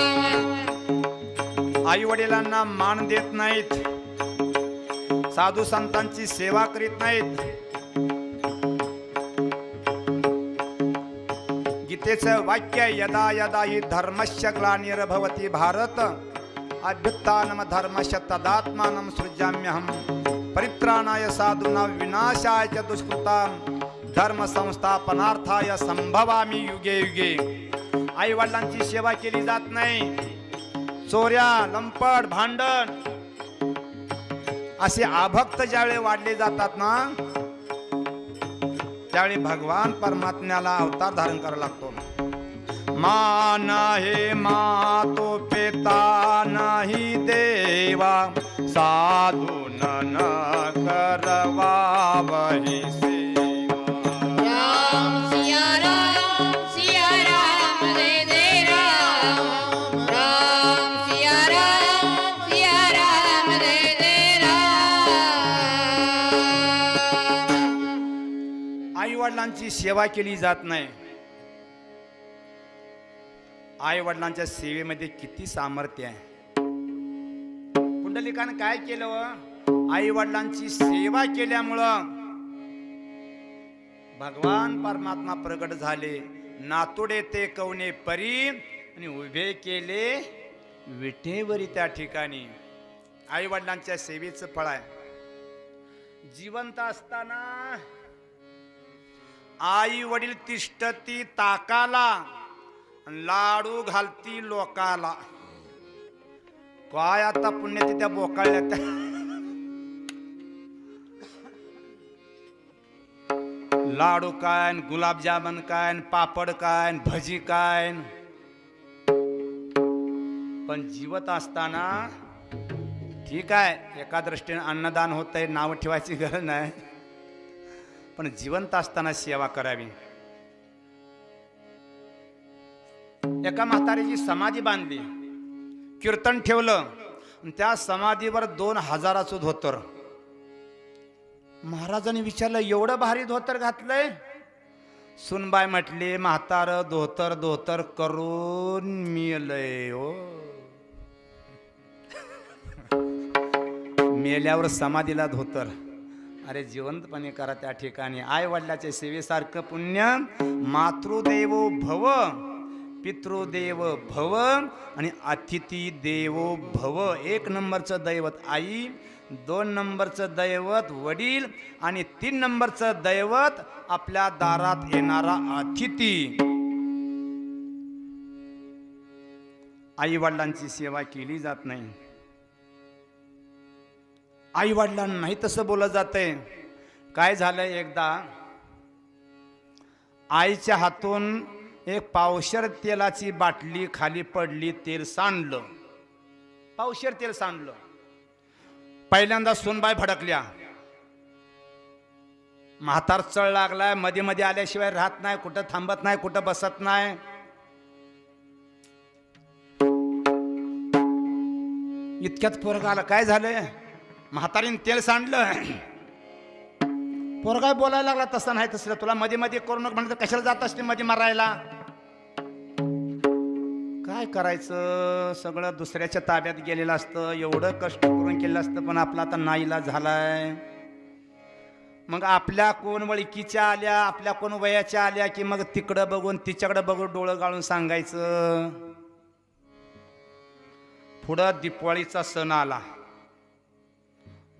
आई वडिलांना मान देत नाहीत, साधू संतांची सेवा करीत नाहीत. गीतेचं वाक्य यदा यदा हि धर्मस्य ग्लानिर्भवति भारत अभ्युत्थानम धर्मस्य तदात्मानं सृजाम्यहं परित्राणाय साधूनां विनाशाय च दुष्कृतां धर्म संस्थापनार्थाय संभवामि युगे युगे. आई वडिलांची सेवा केली जात नाही. चोऱ्या, लंपट, भांडण असे अभक्त ज्यावेळी वाढले जातात ना, त्यावेळी भगवान परमात्म्याला अवतार धारण करावा लागतो. मान हे मातो पेता नाही देवा साधू न करवावही सेवा. वडिलांची सेवा केली जात नाही. आई वडिलांच्या सेवेमध्ये किती सामर्थ्य आहे. पुंडलिकानं काय केलं? आई वडिलांची सेवा केल्यामुळं भगवान परमात्मा प्रगट झाले. नातुडे ते कवने परी आणि उभे केले विटेवरी त्या ठिकाणी. आई वडिलांच्या सेवेचं फळ आहे. जिवंत असताना आई वडील तिष्ठती ताकाला, लाडू घालती लोकाला. काय आता पुण्य त्या बोकाळल्या त्या लाडू काय, गुलाबजामन काय, पापड काय, भजी काय. पण जीवत असताना ठीक आहे, एका दृष्टीने अन्नदान होतंय, नाव ठेवायची गरज नाही, पण जिवंत असताना सेवा करावी. एका म्हातारीची समाधी बांधली, कीर्तन ठेवलं, त्या समाधीवर 2000चं धोतर. महाराजांनी विचारलं, एवढं भारी धोतर घातलंय? सुनबाई म्हटली, म्हातार धोतर धोतर करून मेलय हो. मेल्यावर समाधीला धोतर. अरे जिवंतपणे करा त्या ठिकाणी. आई वडिलाच्या सेवेसारखं पुण्य मातृदेवो भव, पितृदेव भव आणि अतिथी देवो भव. 1 नंबरचं दैवत आई, 2 नंबरचं दैवत वडील आणि 3 नंबरचं दैवत आपल्या दारात येणारा अतिथी. आई वडिलांची सेवा केली जात नाही. आई वडिलांना नाही तसं बोललं जातंय. काय झालंय, एकदा आईच्या हातून एक पावशर तेलाची बाटली खाली पडली, तेल सांडलं, पावशर तेल सांडलं. पहिल्यांदा सुनबाई भडकल्या. म्हातार चळ लागलाय, मध्ये मध्ये आल्याशिवाय राहत नाही, कुठं थांबत नाही, कुठं बसत नाही. इतक्यात पोरगा आला. काय झालंय? म्हातारीने तेल सांडलं. पोरगा बोलायला लागला, तसं नाही तसं, तुला मध्ये मध्ये करू नका म्हणलं, कशाला जात असते मध्ये मारायला? काय करायचं, सगळं दुसऱ्याच्या ताब्यात गेलेलं असतं, एवढं कष्ट करून केलं असतं, पण आपला आता नाईला झालाय. मग आपल्या कोण वळकीच्या आल्या, आपल्या कोण वयाच्या आल्या की मग तिकडं बघून तिच्याकडं बघून डोळं गाळून सांगायचं. पुढं दिवाळीचा सण आला,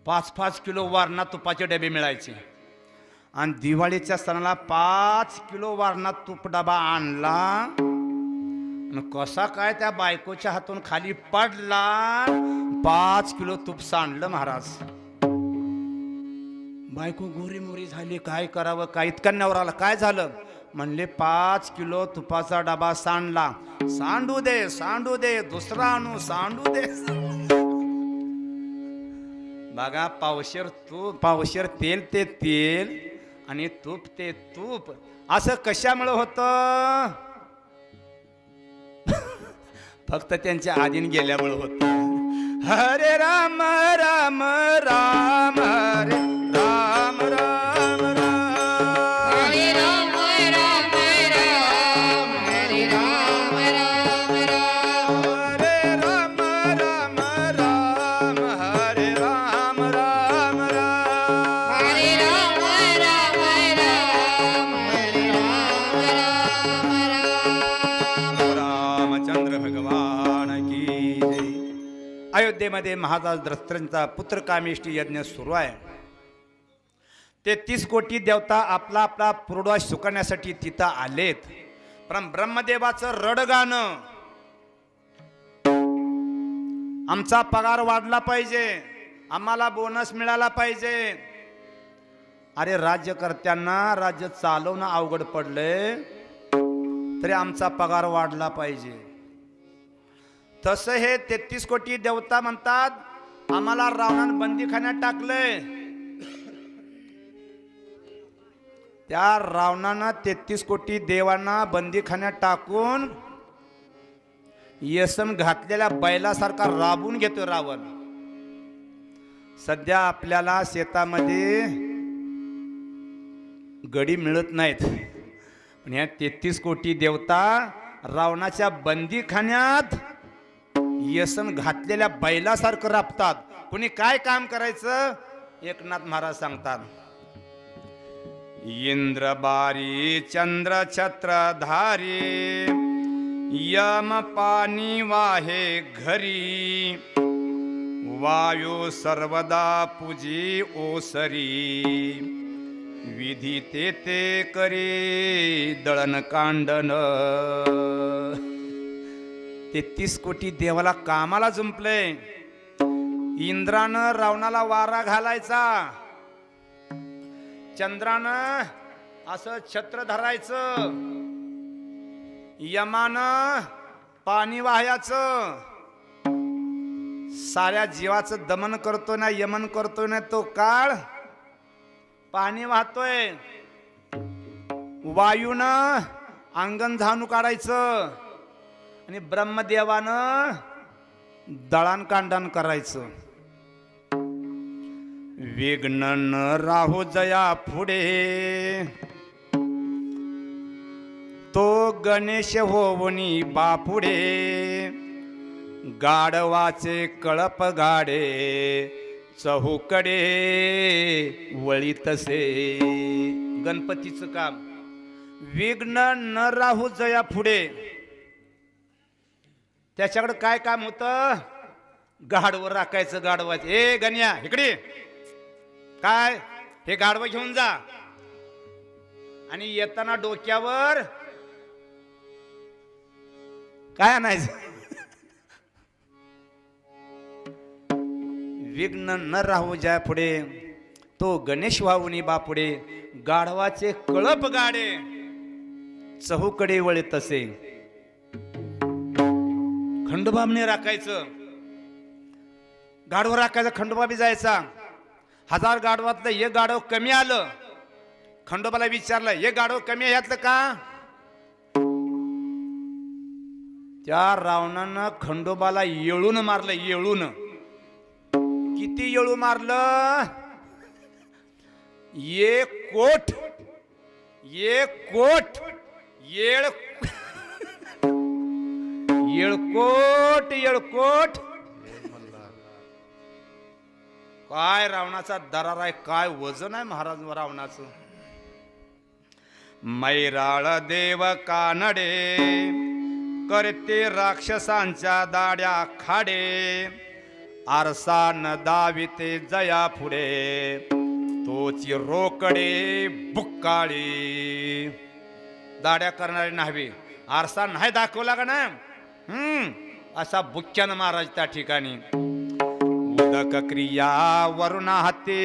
5-5 किलो वारणा तुपाचे डबे मिळायचे. आणि दिवाळीच्या सणाला 5 किलो वारणा तूप डबा आणला. कसा काय त्या बायकोच्या हातून खाली पडला, 5 किलो तूप सांडलं महाराज. बायको गोरी मोरी झाली, काय करावं, काय इतका नवराला. काय झालं म्हणले, 5 किलो तुपाचा डबा सांडला. सांडू दे सांडू दे, दुसरा आणू, सांडू दे. बघा, पावशेर तूप, पावशेर तेल ते तेल आणि तूप ते तूप. असं कशामुळे होतं? फक्त त्यांच्या आधीन गेल्यामुळे होतं. हरे राम राम राम, हरे राम राम राम, हरे राम राम राम, हरे राम राम राम, हरे राम राम राम, हरे राम राम राम, हरे राम राम राम, हरे राम राम राम. रामचंद्र भगवान की जय. अयोध्येमध्ये महाराज दशरथांचा पुत्र कामेष्टी यज्ञ सुरू आहे. 33 कोटी देवता आपला आपला पुरोडा सुकण्यासाठी तिथं आलेत. पण ब्रह्मदेवाचं रडगाणं, आमचा पगार वाढला पाहिजे, आम्हाला बोनस मिळाला पाहिजे. अरे राज्यकर्त्यांना राज्य चालवणं अवघड पडलंय, तरी आमचा पगार वाढला पाहिजे. तसं हे 33 कोटी देवता म्हणतात, आम्हाला रावणानं बंदीखान्यात टाकलंय. त्या रावणानं 33 कोटी देवांना बंदीखान्यात टाकून येसन घातलेल्या बैलासारखा राबून घेतो रावण. सध्या आपल्याला शेतामध्ये गडी मिळत नाहीत. पण या 33 कोटी देवता रावणाच्या बंदीखान्यात व्यसन घातलेल्या बैलासारखं राबतात. कुणी काय काम करायचं? एकनाथ महाराज सांगतात, इंद्र बारी चंद्र छत्रधारी यम पाणी वाहे घरी वायू सर्वदा पूजी ओसरी विधी ते करे दळण कांडन. 33 कोटी देवाला कामाला जुंपले. इंद्रानं रावणाला वारा घालायचा, चंद्रानं असं छत्र धरायचं, यमानं पाणी वाहायचं. साऱ्या जीवाचं दमन करतोय ना यमन करतोय ना तो काळ पाणी वाहतोय. वायूनं अंगण झाणू काढायचं आणि ब्रह्मदेवानं दळण कांडण करायचं. विघ्न न राहू जया पुढे तो गणेश होवनी बापुडे गाढवाचे कळप गाडे चहूकडे वळी तसे. गणपतीचं काम. विघ्न न राहू जया पुढे. त्याच्याकडे काय काम होतं? गाढवं राखायचं. गाढवाचं, ए गण्या इकडे, काय हे गाढवं घेऊन जा. आणि येताना डोक्यावर काय आणायचं? विघ्न न राहू ज्या पुढे तो गणेश वाहुनी बापुडे गाढवाचे कळप गाडे चहूकडे वळे तसे. खंडोबाने राखायचं. गाढव राखायचं, खंडोबा बी जायचा. 1000 गाढवातलं एक गाढव कमी आलं. खंडोबाला विचारलं, हे गाढव कमी आहे यातलं का? त्या रावणानं खंडोबाला येळून मारलं. येळून. किती येळू मारलं? 1 कोट. 1 कोट येळकोट. काय रावणाचा दरार आहे, काय वजन आहे महाराज रावणाचं. मैराळ देव कानडे करते राक्षसांच्या दाड्या खाडे आरसा न दाविते जया पुढे तोची रोकडे बुक्काळी. दाड्या करणारे न्हावे, आरसा नाही दाखवला का ना असा बुक्क्यानं महाराज त्या ठिकाणी. उदक क्रिया वरुणा हाती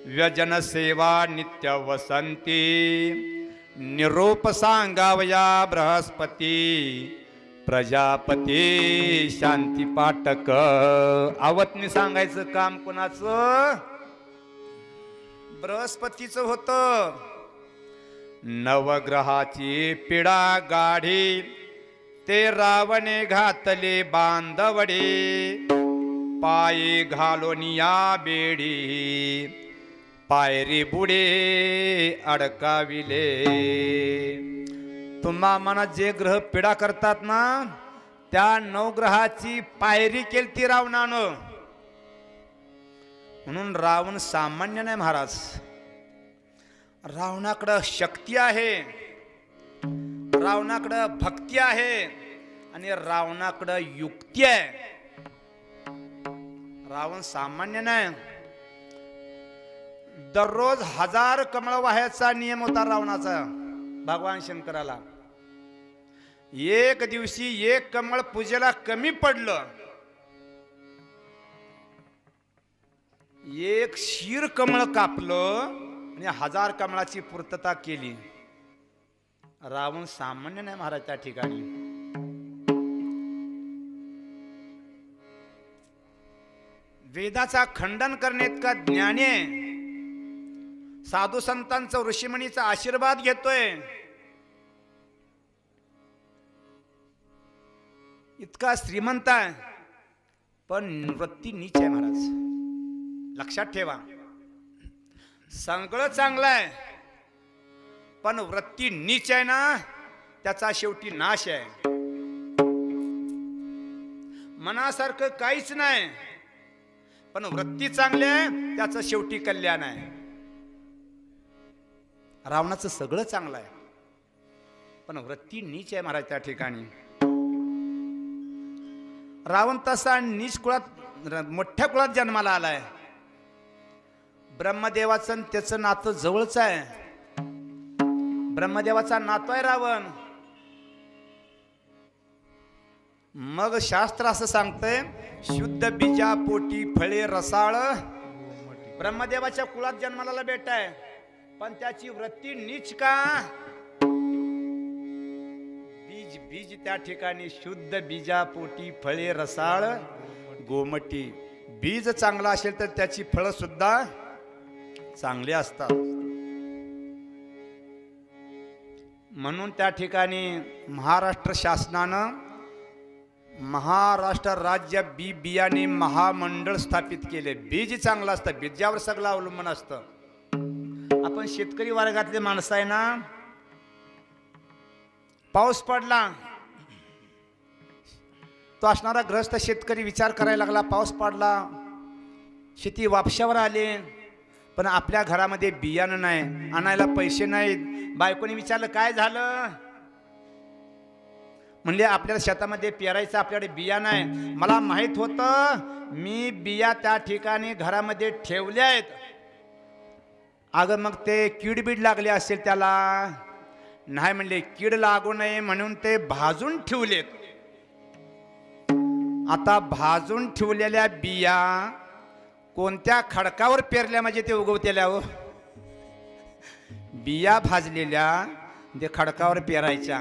व्यजन सेवा नित्य वसंती निरोप सांगावया बृहस्पती प्रजापती शांती पाटक. आवतनी सांगायचं काम कोणाचं? बृहस्पतीचं होतं. नवग्रहाची पिढा गाढी ते रावणे घातले बांधवडे पायी घालोनिया बेडी पायरी बुडे अडकाविले. तुम्हा मनात जे ग्रह पीडा करतात ना त्या 9 ग्रहाची पायरी केलती रावणानं. म्हणून रावण सामान्य नाही महाराज. रावणाकडं शक्ती आहे, रावणाकडं भक्ती आहे आणि रावणाकडं युक्ती आहे. रावण सामान्य नाही. दररोज 1000 कमळ वाहायचा नियम होता रावणाचा भगवान शंकराला. एक दिवशी 1 कमळ पूजेला कमी पडलं. 1 शीर कमळ कापलं आणि 1000 कमळाची पूर्तता केली. रावण सामान्य नाही महाराज त्या ठिकाणी. वेदाचा खंडन करणे इतका ज्ञानी आहे. साधू संतांचा ऋषीमुनीचा आशीर्वाद घेतोय. इतका श्रीमंत आहे पण वृत्ती नीच आहे महाराज. लक्षात ठेवा. सगळं चांगलं आहे पण वृत्ती नीच आहे ना, त्याचा शेवटी नाश आहे. मनासारखं काहीच नाही, पण वृत्ती चांगली आहे, त्याचं शेवटी कल्याण आहे. रावणाचं सगळं चांगलं आहे, पण वृत्ती नीच आहे महाराज त्या ठिकाणी. रावण तसा नीच कुळात, मोठ्या कुळात जन्माला आलाय. ब्रह्मदेवाचं आणि त्याचं नातं जवळच आहे. ब्रह्मदेवाचा नातो आहे रावण. मग शास्त्र असं सांगतंय, शुद्ध बीजा पोटी फळे रसाळ. ब्रह्मदेवाच्या कुळात जन्माला बेटा आहे, पण त्याची वृत्ती नीच का? बीज बीज त्या ठिकाणी शुद्ध बीजा पोटी फळे रसाळ गोमटी. बीज चांगला असेल तर त्याची फळं सुद्धा चांगली असतात. म्हणून त्या ठिकाणी महाराष्ट्र शासनानं महाराष्ट्र राज्य बी बियाणे महामंडळ स्थापित केले. बीज चांगलं असतं, बीजावर सगळं अवलंबून असतं. आपण शेतकरी वर्गातले माणसं आहे ना, पाऊस पडला, तो असणारा ग्रस्त शेतकरी विचार करायला लागला, पाऊस पडला, शेती वापशावर आले, पण आपल्या घरामध्ये बियाणं नाही, आणायला पैसे नाहीत. बायकोने विचारलं काय झालं? म्हणले आपल्याला शेतामध्ये पेरायचं, आपल्याकडे बिया नाही. मला माहित होतं, मी बिया त्या ठिकाणी घरामध्ये ठेवल्या आहेत. अगं मग ते कीड लागले असेल त्याला. नाही म्हणले, कीड लागू नये म्हणून ते भाजून ठेवलेत. आता भाजून ठेवलेल्या बिया कोणत्या खडकावर पेरल्या म्हणजे ते उगवतेल्या? हो, बिया भाजलेल्या ते खडकावर पेरायच्या.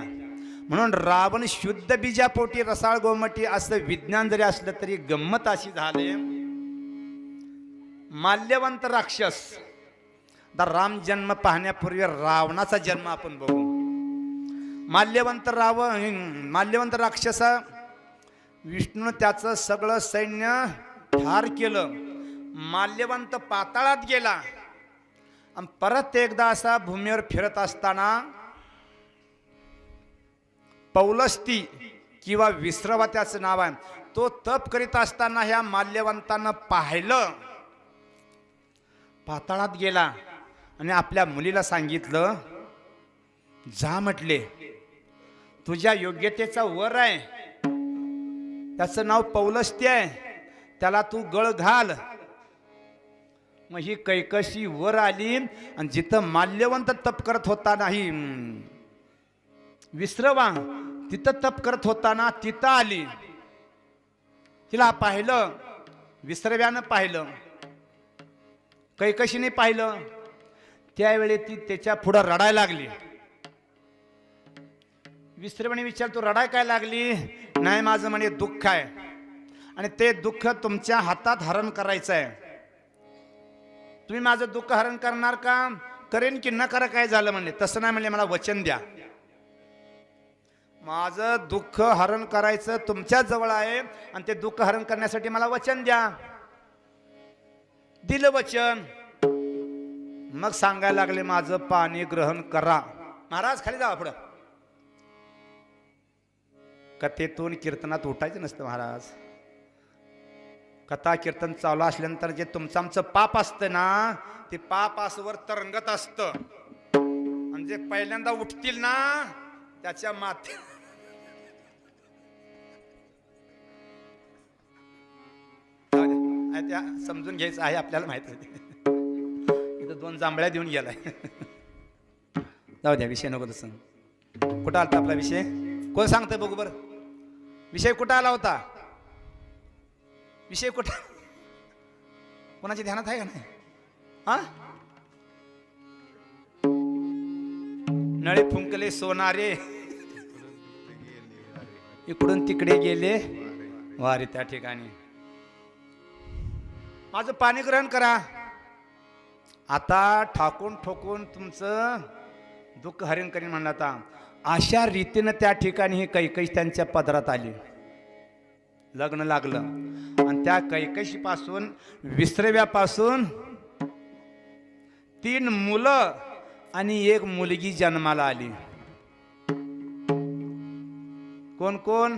म्हणून रावण शुद्ध बीजापोटी रसाळ गोमटी असं विज्ञान जरी असलं तरी गंमत अशी झाली. माल्यवंत राक्षस, राम जन्म पाहण्यापूर्वी रावणाचा जन्म आपण बघू. माल्यवंत राक्षस, विष्णूने त्याचं सगळं सैन्य ठार केलं. माल्यवंत पाताळात गेला आणि परत एकदा असा भूमीवर फिरत असताना पौलस्ती किंवा विश्रवा त्याचं नाव आहे, तो तप करीत असताना ह्या माल्यवंतानं पाहिलं. पाताळात गेला आणि आपल्या मुलीला सांगितलं, जा म्हटले, तुझ्या योग्यतेचा वर आहे, त्याचं नाव पौलस्त्य आहे, त्याला तू गळ घाल. मग ही कैकशी वर आली आणि जिथं माल्यवंत तप करत होता नाही, विश्रवा तिथं तप करत होताना तिथं आली. तिला पाहिलं, विश्रव्यानं पाहिलं, कैकशीने पाहिलं. त्यावेळी ती त्याच्या पुढं रडायला लागली. विश्रवाने विचारतो, रडाय काय लागली? नाही, माझं म्हणे दुःख आहे आणि ते दुःख तुमच्या हातात हरण करायचं आहे. तुम्ही माझं दुःख हरण करणार का? करेन की न करा, काय झालं म्हणले. तसं नाही म्हणले, मला वचन द्या. माझं दुःख हरण करायचं तुमच्या जवळ आहे आणि ते दुःख हरण करण्यासाठी मला वचन द्या. दिलं वचन. मग सांगायला लागले, माझं पाणी ग्रहण करा. महाराज खाली जावा पुढं. कथेतून कीर्तनात उठायचं नसतं महाराज. कथा कीर्तन चालू असल्यानंतर जे तुमचं आमचं पाप असतं ना, ते पाप असवर तरंगत असतं आणि जे पहिल्यांदा उठतील ना त्याच्या माथे त्या समजून घ्यायचं आहे, आपल्याला माहित आहे. इथं 2 जांभळ्या देऊन गेलाय. जाऊ द्या, विषय नको तसं. कुठं आलता आपला विषय? कोण सांगतंय बघू बरं? विषय कुठं आला होता? विषय कुठं? कोणाच्या ध्यानात आहे का नाही? हा, नळे फुंकले सोनारे, इकडून तिकडे गेले वारे. त्या ठिकाणी माझं पाणी ग्रहण करा. आता ठाकून ठोकून तुमचं दुःख हरण करीन म्हणला. आता अशा रीतीनं त्या ठिकाणी ही कैकशी त्यांच्या पदरात आली. लग्न लागलं आणि त्या कैकशी पासून, विश्रव्यापासून 3 मुलं आणि एक मुलगी जन्माला आली. कोण कोण?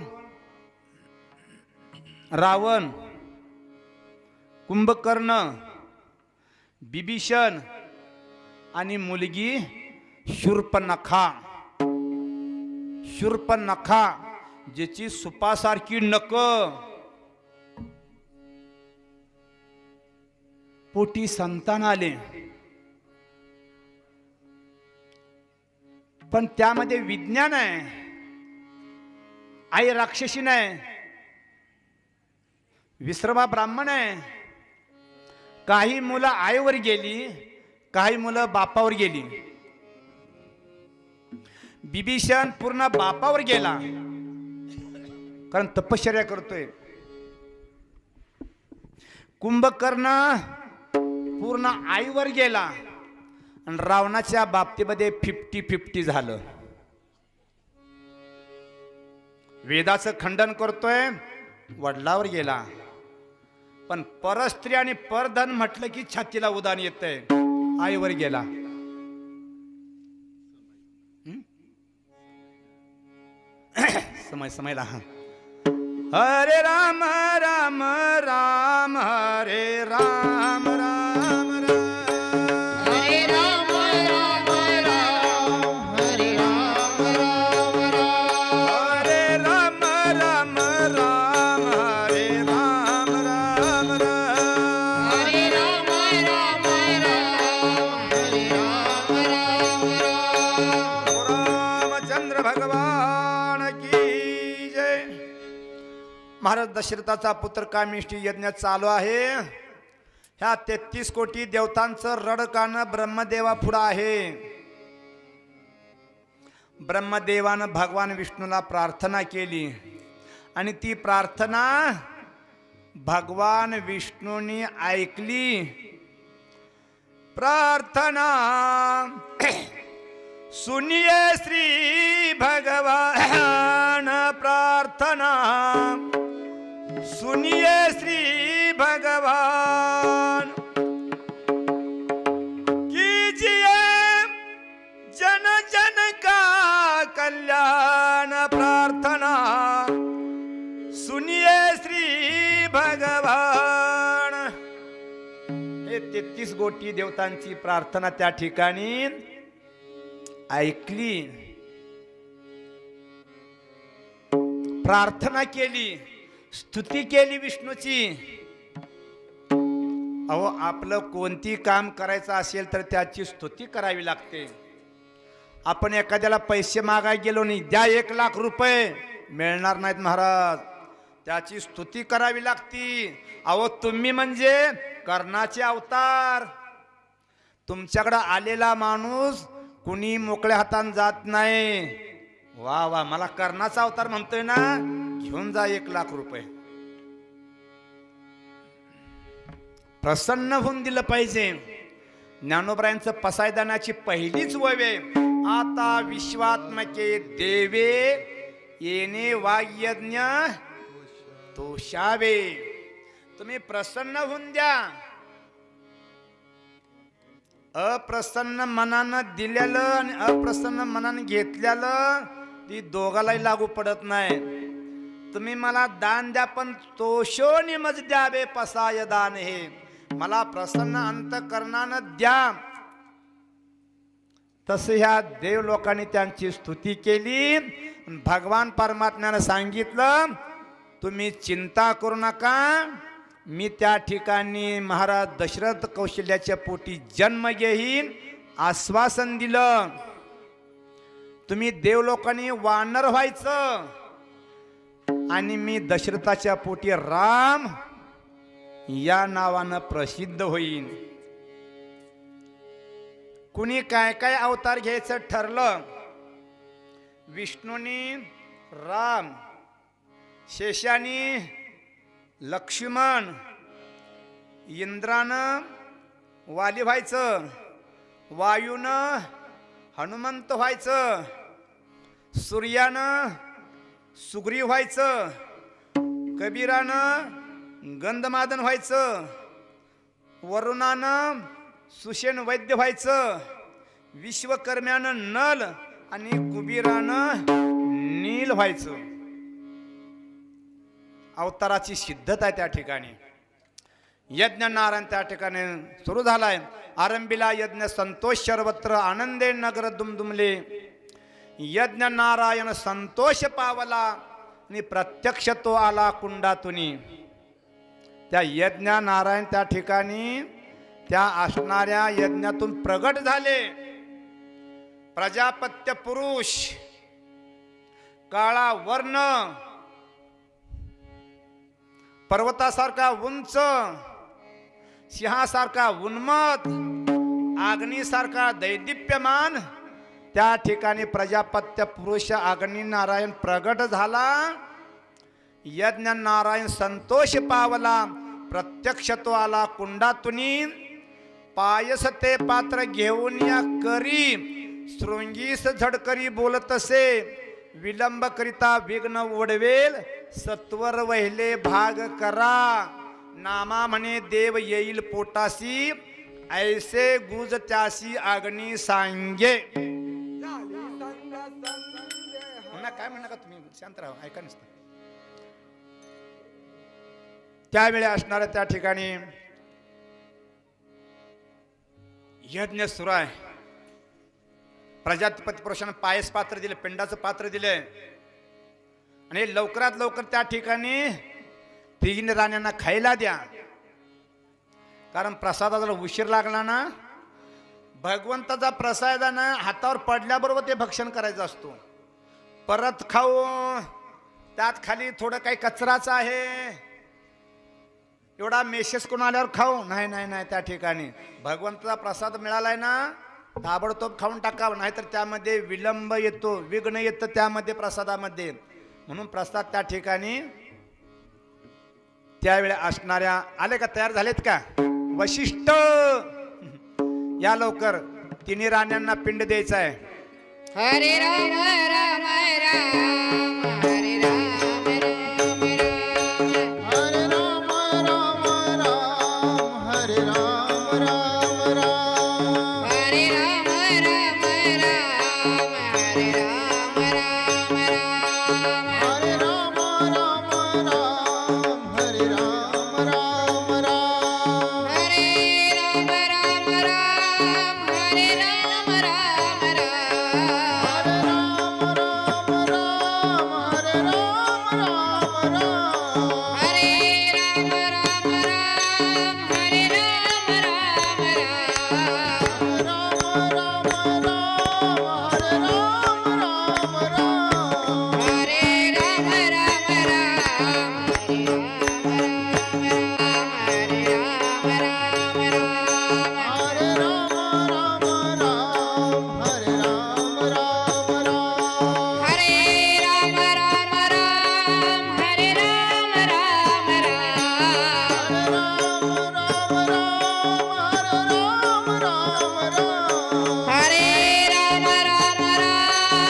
रावण, कुंभकर्ण, बिभीषण आणि मुलगी शूर्पणखा. शूर्पणखा ज्याची सुपासारखी नख, पोटी संतान आले. पण त्यामध्ये विज्ञान आहे. आई राक्षसी नाही, विश्रवा ब्राह्मण आहे. काही मुलं आईवर गेली, काही मुलं बापावर गेली. बिभीषण पूर्ण बापावर गेला, कारण तपश्चर्या करतोय. कुंभकर्ण पूर्ण आईवर गेला आणि रावणाच्या बाबतीमध्ये 50-50 झालं. वेदाचं खंडन करतोय, वडिलावर गेला. पण परस्त्री आणि परधन म्हटलं की छातीला उदान येतंय. आईवर गेला. समय राहा. हरे राम राम राम हरे राम राम राम. हरे राम राम राम हरे राम राम राम. हरे राम राम राम हरे राम राम राम. हरे राम राम राम हरे राम राम राम. रामचंद्र भगवान की जय. महाराज दशरथाचा पुत्र कामिष्ठी यज्ञ चालू आहे. ह्या 33 कोटी देवतांचं रडकानं ब्रह्मदेवा पुढं आहे. ब्रह्मदेवानं भगवान विष्णूला प्रार्थना केली आणि ती प्रार्थना भगवान विष्णूंनी ऐकली. प्रार्थना सुनिए श्री भगवान, प्रार्थना सुनिए श्री भगवान. कीजिए जन जन का कल्याण, प्रार्थना सुनिए श्री भगवान. हे 33 कोटी देवतांची प्रार्थना त्या ठिकाणी ऐकली. प्रार्थना केली, स्तुती केली विष्णूची. अहो, आपलं कोणती काम करायचं असेल तर त्याची स्तुती करावी लागते. आपण एखाद्याला पैसे मागायला गेलो नाही, द्या 1 लाख रुपये, मिळणार नाहीत महाराज. त्याची स्तुती करावी लागती. अहो, तुम्ही म्हणजे कर्णाचे अवतार. तुमच्याकडे आलेला माणूस कुणी मोकळ्या हाताने जात नाही. वा वा, मला कर्णाचा अवतार म्हणतोय ना, घेऊन जा 1 लाख रुपये. प्रसन्न होऊन दिलं पाहिजे. ज्ञानोबरायांचं पसायदानाची पहिलीच ववे, आता विश्वात्मके देवे येणे वाग्यज्ञ तोषावे. तुम्ही प्रसन्न होऊन द्या. अप्रसन्न मनानं दिलेलं आणि अप्रसन्न मनानं घेतलेलं ती दोघालाही लागू पडत नाही. तुम्ही मला दान द्या, पण तोषोनी मज द्यावे पसाय दान. हे मला प्रसन्न अंतकरणानं द्या. तसं ह्या देव लोकांनी त्यांची स्तुती केली. भगवान परमात्म्यानं सांगितलं, तुम्ही चिंता करू नका, मी त्या ठिकाणी महाराज दशरथ कौशल्याच्या पोटी जन्म घेईन. आश्वासन दिलं. तुम्ही देव लोकांनी वानर व्हायचं आणि मी दशरथाच्या पोटी राम या नावानं प्रसिद्ध होईन. कुणी काय काय अवतार घ्यायचं ठरलं. विष्णूनी राम, शेषानी लक्ष्मण, इंद्रानं वाली व्हायचं, वायूनं हनुमंत व्हायचं, सूर्यानं सुग्रीव व्हायचं, कबीरानं गंधमादन व्हायचं, वरुणानं सुषेण वैद्य व्हायचं, विश्वकर्म्यानं नल आणि कुबीरानं नील व्हायचं. अवताराची सिद्धता आहे त्या ठिकाणी. यज्ञ नारायण त्या ठिकाणी सुरू झालाय. आरंभीला यज्ञ संतोष सर्वत्र आनंदे नगर दुमदुमले. यज्ञ नारायण संतोष पावला आणि प्रत्यक्ष तो आला कुंडातुनी. त्या यज्ञ नारायण त्या ठिकाणी त्या असणाऱ्या यज्ञातून प्रगट झाले. प्रजापत्य पुरुष, काळा वर्ण, पर्वतासारखा उंच, सिंहासारखा उन्मत, अग्नीसारखा दैदिप्यमान, त्या ठिकाणी प्रजापत्य पुरुष अग्नी नारायण प्रगट झाला. यज्ञ नारायण संतोष पावला, प्रत्यक्ष तो आला कुंडातुनी. पायस ते पात्र घेऊन या करी, शृंगीस झडकरी बोलतसे. विलंब करिता विघ्न ओढवेल, सत्वर वहिले भाग करा. नामा म्हणे देव येईल पोटासी, ऐसे गुज त्यासी अग्नी सांगे. काय म्हणा का तुम्ही, शांत राहा, ऐका नसतं. त्यावेळी असणाऱ्या त्या ठिकाणी यज्ञ सुरू आहे. प्रजापती पुरुषानं पायस पात्र दिले, पिंडाचं पात्र दिले आणि लवकरात लवकर त्या ठिकाणी 3 राण्यांना खायला द्या. कारण प्रसादाला उशीर लागला ना, भगवंताचा प्रसादानं हातावर पडल्याबरोबर ते भक्षण करायचं असतो. परत खाऊ, त्यात खाली थोडं काही कचराचं आहे, एवढा मेसेज करून आल्यावर खाऊ, नाही नाही नाही. त्या ठिकाणी भगवंताचा प्रसाद मिळालाय ना, ताबडतोब खाऊन टाकावं, नाहीतर त्यामध्ये विलंब येतो, विघ्न येतं त्यामध्ये प्रसादामध्ये. म्हणून प्रसाद त्या ठिकाणी त्यावेळी असणाऱ्या आले का, तयार झालेत का? वशिष्ठ या लवकर, 3 राण्यांना पिंड द्यायचा आहे. हरे राम राम राम, हरे राम राम राम. हरे राम राम राम, हरे राम राम राम. हरे राम राम राम, हरे राम राम राम. हरे राम राम राम, हरे राम राम राम. हरे राम राम राम, हरे राम राम राम. हरे राम राम राम, हरे राम राम राम. हरे राम राम राम, हरे राम राम राम. राम राम राम, हरे राम राम राम. हरे राम राम राम, हरे राम राम राम. हरे राम राम राम. हरे राम राम राम, हरे राम राम राम. हरे राम राम राम, हरे राम राम राम. हरे राम राम राम, हरे राम राम राम. हरे राम राम राम, हरे राम राम राम. राम राम राम, हरे राम राम राम. हरे राम राम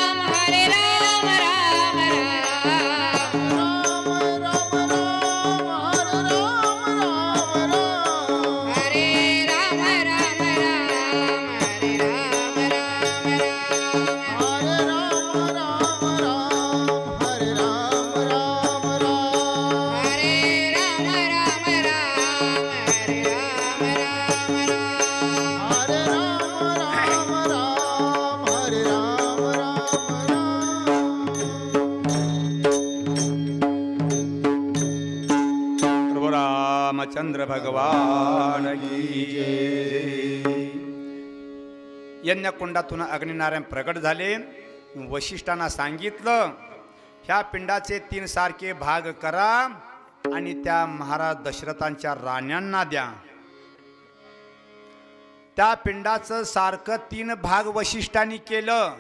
राम, हरे राम राम राम. हरे राम राम राम, हरे राम राम राम. हरे राम राम राम, हरे राम राम राम. हरे राम राम राम, हरे राम राम राम. प्रभू रामचंद्र भगवान की जय. यज्ञकुंडातून अग्निनारायण प्रगट झाले. वशिष्ठांना सांगितलं, ह्या पिंडाचे 3 सारखे भाग करा आणि त्या महाराज दशरथांच्या राण्यांना द्या. त्या पिंडाचं सारखं 3 भाग वशिष्ठांनी केलं.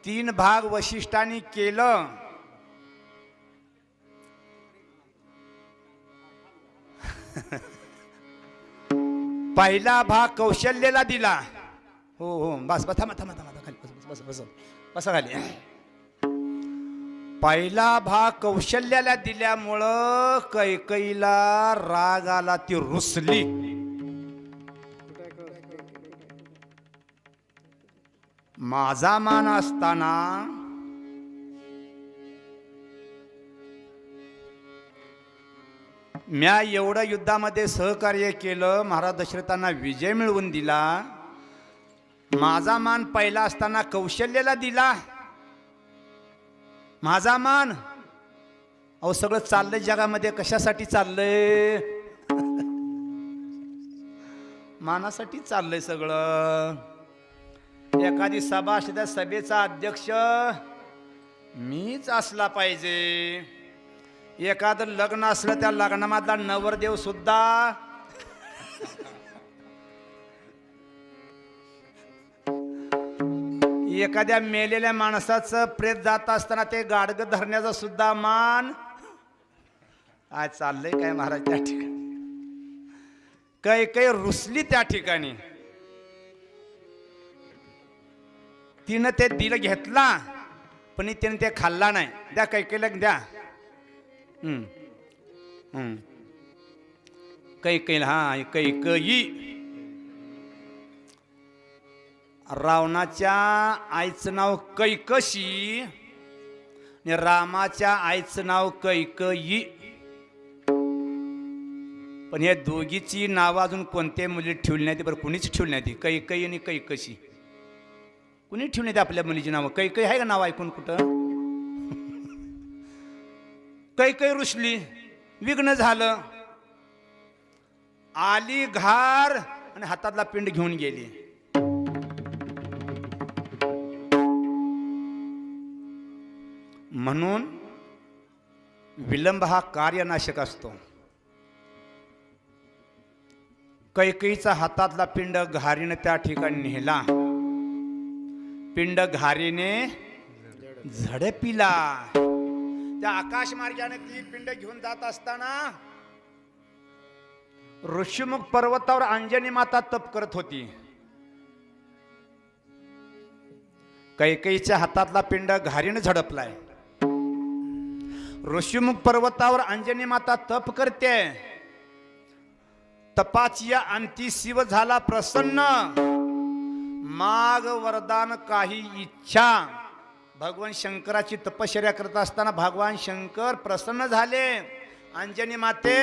3 भाग वशिष्ठांनी केलं. पहिला भाग कौशल्याला दिला. हो हो, बस बस, थांबा थांबा थांबा, खाली बस बस बस बस खाली. पहिला भाग कौशल्याला दिल्यामुळं कैकईला राग आला, ती रुसली. माझा मान असताना म्या एवढं युद्धामध्ये सहकार्य केलं, महाराज दशरथांना विजय मिळवून दिला. माझा मान पहिला असताना कौशल्याला दिला. माझा मान अहो सगळं चाललंय जगामध्ये कशासाठी चाललंय? मानासाठी चाललंय सगळं. एखादी सभा असते त्या सभेचा अध्यक्ष मीच असला पाहिजे. एखादं लग्न असलं त्या लग्नामधला नवरदेव सुद्धा एखाद्या मेलेल्या माणसाचं प्रेत जात असताना ते गाडगं धरण्याचा सुद्धा मान. आज चाललंय काय महाराज त्या ठिकाणी. काही रुसली त्या ठिकाणी. तिनं ते दिलं घेतला पण तिने ते खाल्ला नाही. द्या कैकेला द्या. कैकेला हा कैकई रावणाच्या आईचं नाव कैकशी आणि रामाच्या आईचं नाव कैकई. पण हे दोघीची नावं अजून कोणत्या मुली ठेवली नाही. बरं कुणीच ठेवली नाही. कैकई आणि कैकशी कुणी ठेवली नाही आपल्या मुलीची नावं. कैकई आहे का नाव ऐकून कुठं? कैकई रुसली, विघ्न झालं. आली घार आणि हातातला पिंड घेऊन गेली. म्हणून विलंब हा कार्यनाशक असतो. कैकईचा हातातला पिंड घारीने त्या ठिकाणी नेला. पिंड घारीने झडपिला. त्या आकाश मार्गाने ती पिंड घेऊन जात असताना ऋषीमुख पर्वतावर अंजनी माता तप करत होती. कैकईच्या हातातला पिंड घारीने झडपलाय. ऋषीमुख पर्वतावर अंजनी माता तप करते. तपाची या अंती शिव झाला प्रसन्न. माग वरदान काही इच्छा. भगवान शंकराची तपश्चर्या करत असताना भगवान शंकर प्रसन्न झाले. अंजनी माते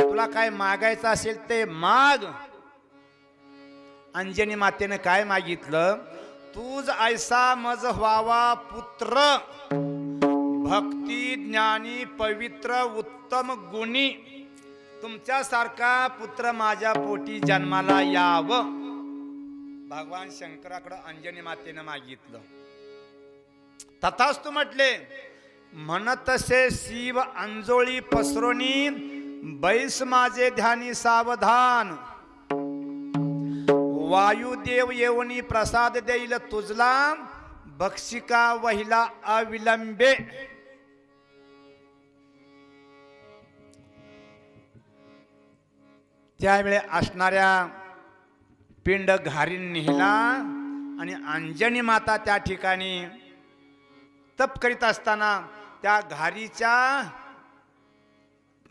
तुला काय मागायचं असेल ते माग. अंजनी मातेने काय मागितलं? तूच ऐसा मज व्हावा पुत्र, भक्ती ज्ञानी पवित्र उत्तम गुणी. तुमच्यासारखा पुत्र माझ्या पोटी जन्माला यावं. भगवान शंकराकडे अंजनी मातेनं मागितलं. तथास्तु म्हटले. म्हणतसे शिव अंजोळी पसरोनी, बैस माझे ध्यानी सावधान. वायुदेव येवनी प्रसाद देईल तुझला, बक्षिका वहिला अविलंबे. त्यावेळे असणाऱ्या पिंड घारीन नेला आणि अंजनी माता त्या ठिकाणी तप करीत असताना त्या घारीच्या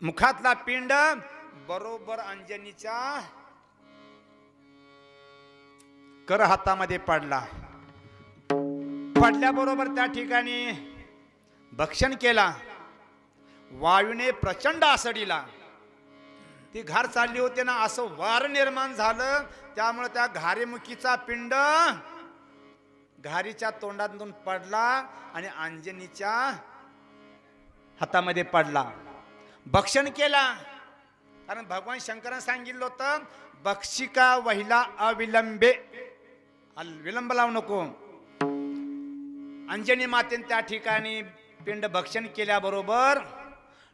मुखातला पिंड बरोबर अंजनीच्या कर हातामध्ये पडला. पडल्याबरोबर त्या ठिकाणी भक्षण केला. वायूने प्रचंड आसडीला. ती घार चालली होती ना, असं वार निर्माण झालं. त्यामुळे त्या घारीमुखीचा पिंड घारीच्या तोंडातून पडला आणि अंजनीच्या हातामध्ये पडला. भक्षण केला. कारण भगवान शंकरांनी सांगितलं होतं बक्षिका वहिला अविलंबे. विलंब लावू नको. अंजनी मातेने त्या ठिकाणी पिंड भक्षण केल्याबरोबर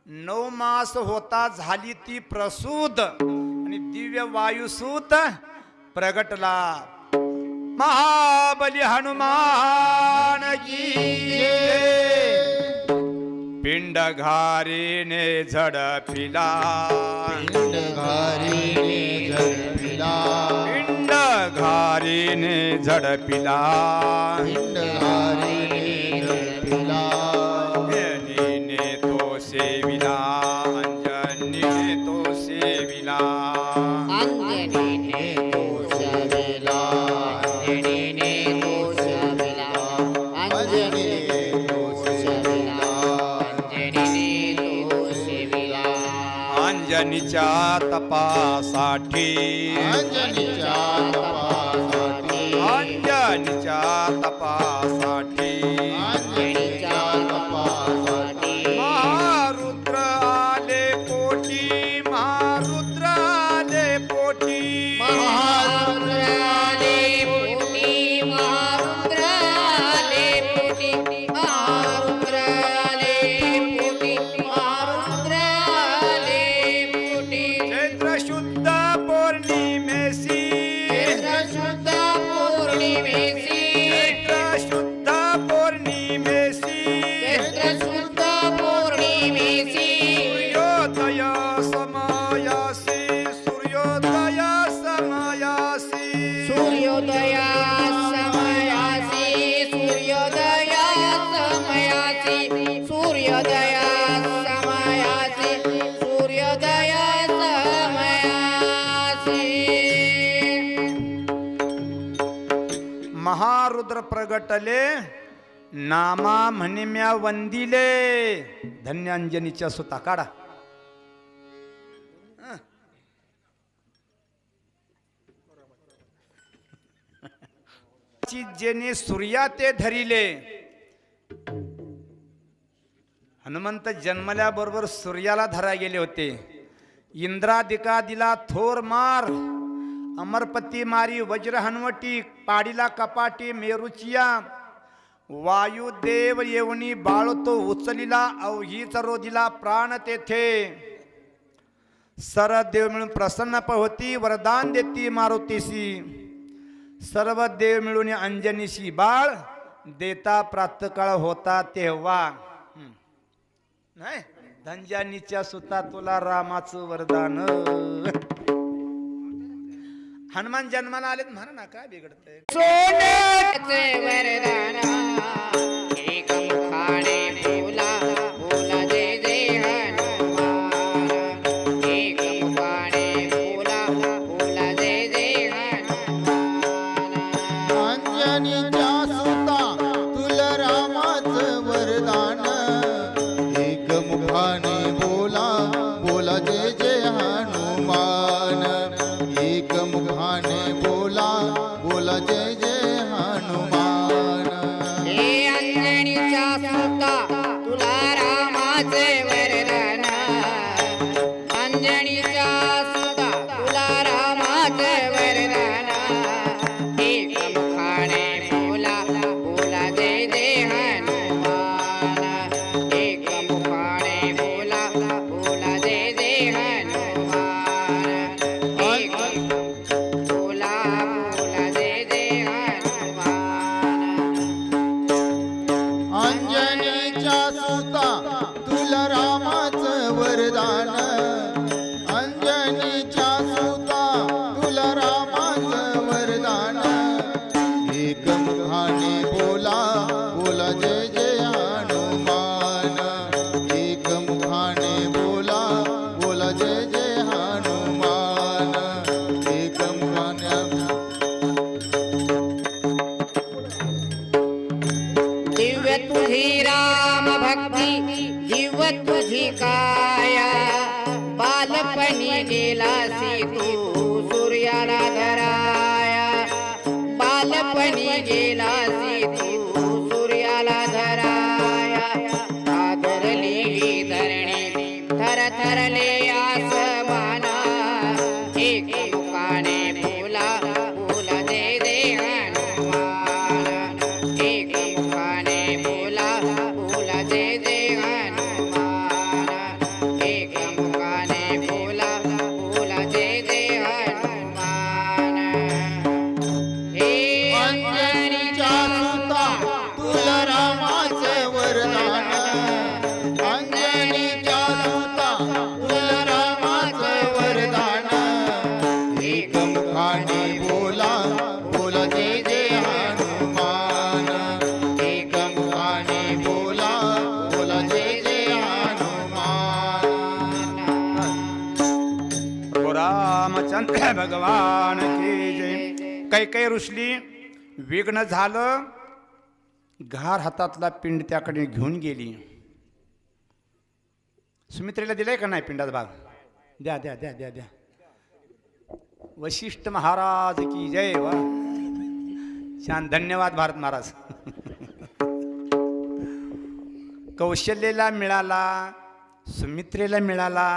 9 मास होता झाली ती प्रसूत आणि दिव्य वायुसूत प्रगटला. महाबली हनुमान की जय. पिंड घारीने झडपिला. पिंड घारीने झडपिला. पिंड घारीने झडपिला. पिंड घारीने झडपिला. अंजनीने तो सेविला. अंजनीने तो सेविला. अंजनीने तो सेविला. अंजनीने तो अंजनीच्या तपासाठी अंजनीच्या तपासाठी अंजनीच्या तपासाठी अंजनीच्या तपासाठी महारुद्र आले पोटी महारुद्र आले पोटी महारुद्र आले पोटी महारुद्र आले पोटी महारुद्र आले पोटी महारुद्र आले पोटी चैत्र शुद्ध पौर्णिमेसी चैत्र शुद्ध पौर्णिमेसी चैत्र शुद्ध पौर्णिमेसी चैत्र शुद्ध पौर्णिमेसी सूर्योदय समयासी सूर्योदय समयासी सूर्योदया समयासी सूर्योदया समयासी सूर्योदया समयासी सूर्योदया समयासी महारुद्र प्रगटले नामा म्हणिम्या वंदिले धन्य अंजनीच्या सुता काढा जेने सूर्या ते धरिले हनुमंत जन्मल्याबरोबर सूर्याला धरा गेले होते इंद्रादिका दिला थोर मार अमरपती मारी वज्र हनवटी पाडीला कपाटी मेरुचिया वायुदेव येवणी बाळतो उचलिला अवघीच रोधिला प्राण तेथे सर्व देव मिळून प्रसन्न होती वरदान देती मारुतीसी सर्व देव मिळून अंजनीशी बाळ देता प्रातकाळ होता तेव्हा नाही धंजानीच्या सुता तुला रामाचं वरदान हनुमान जन्माला आलेत म्हणा ना काय बिघडतंय सोन्याचे वरदान एक मुखाने बोला बोला जय जय हनुमान एक मुखाने बोला बोला जय जय हनुमान अंजनीच्या सुता तुला रामाचं वरदान एक मुखाने बोला बोला जय जय हनुमान एक मुखाने बोला बोला जय जय हनुमान हे अंजनीच्या सुता तुला रामाचे वरदान अंजनीच्या सुता तुला रामाचे वरदान एक मुखाने बोला बोला जय जय हनुमान एक मुखाने बोला बोला जय जय हनुमान एक बोला बोला जय जय हनुमान अंजनीच्या सुता तुला रामाचं वरदान अंजनीच्या सुता तुला रामाचं वरदान एक मुखाने बोला बोला जय जय हनुमान एक मुखाने बोला बोला जय जय हनुमान एक मुखाने दिव्य तुझी राम भक्ती दिव्य तुझी काया बालपणी गेलासी तू सूर्याला धराया बालपणी गेलासी तू सूर्याला धराया आदरली ही धरणी थर थरले आसमाना एक मुखाने बोला बोला जय जय हनुमान एक मुखाने बोला बोला जय जय हनुमान एक मुखाने बोला बोला जय जय हनुमान हे अंजनीच्या सुता तुला रामाचं वरदान अंजनीच्या सुता तुला रामाचं वरदान एक मुखाने बोला बोला जय जय हनुमान एक मुखाने बोला बोला जय जय हनुमान प्रभु रामचंद्र भगवान की जय कैकई रुसली विघ्न झालं घार हातातला पिंड त्याकडे घेऊन गेली सुमित्रेला दिलाय का नाही पिंडाचा भाग द्या द्या द्या द्या द्या. वशिष्ठ महाराज की जय. वा छान, धन्यवाद भारत महाराज. कौशल्यला मिळाला, सुमित्रेला मिळाला,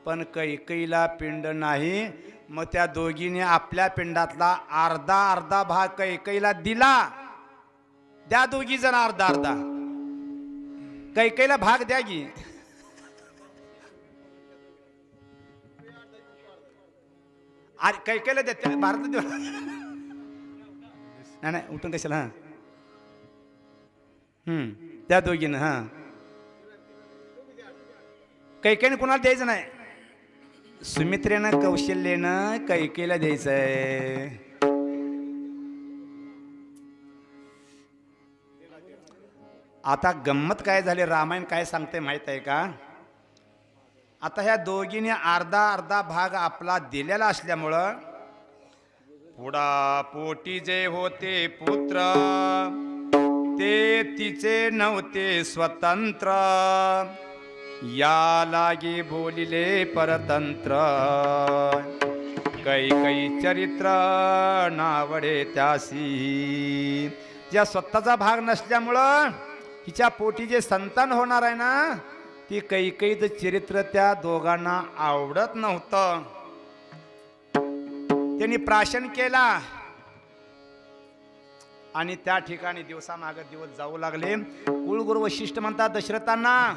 पण कैकेयीला पिंड नाही. मग त्या दोघीने आपल्या पिंडातला अर्धा अर्धा भाग कैकेयीला दिला. द्या दोघी जण अर्धा अर्धा. कैकेयीला भाग द्या की. अरे कैकेयीला द्या, भारत देऊ. नाही नाही, उठून कशाला. हां त्या दोघीनं. हां कैकेयीने कुणाला द्यायचं नाही. सुमित्रेनं कौशल्येनं कैकेयीला द्यायचंय. आता गंमत काय झाली, रामायण काय सांगते माहित आहे का. आता ह्या दोघीने अर्धा अर्धा भाग आपला दिलेला असल्यामुळं पुढा पोटी जे होते पुत्र ते तिचे नव्हते स्वतंत्र. या लागी बोलिले परतंत्र. कैकेयी चरित्र नावडे त्यासी. ज्या स्वतःचा भाग नसल्यामुळं हिच्या पोटी जे संतान होणार आहे ना, ती कैकेयीचं चरित्र त्या दोघांना आवडत नव्हतं. त्यांनी प्राशन केला आणि त्या ठिकाणी दिवसामागे दिवस जाऊ लागले. कुळगुरु वशिष्ठ म्हणतात दशरथांना,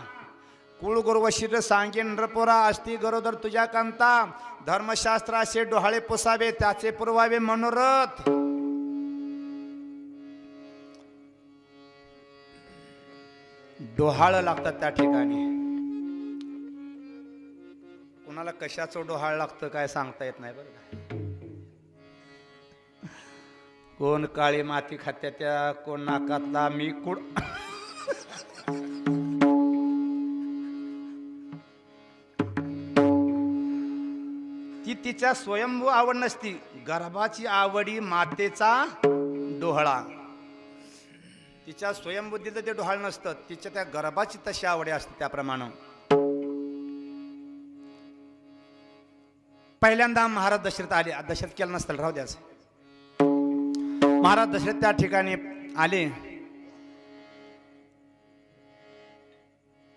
कुळगुरु वशिष्ठ सांगेन नरपोरा असती गरोदर तुझ्या कांता. धर्मशास्त्राचे डोहाळे पुसावे त्याचे पुरवावे मनोरथ. डोहाळ लागतात त्या ठिकाणी. कुणाला कशाचं डोहाळ लागतं काय सांगता येत नाही बरं का. कोण काळी माती खात्या त्या, कोण नाकातला मी कुड. ती तिच्या स्वयंभू आवड नसती, गर्भाची आवडी मातेचा डोहळा. तिच्या स्वयंबुद्धीचं ते डोहाळ नसतं, तिच्या त्या गर्भाची तशी आवडी असते. त्याप्रमाणे पहिल्यांदा महाराज दशरथ आले. दशरथ केलं नसतं, राहू द्याच. महाराज दशरथ त्या ठिकाणी आले.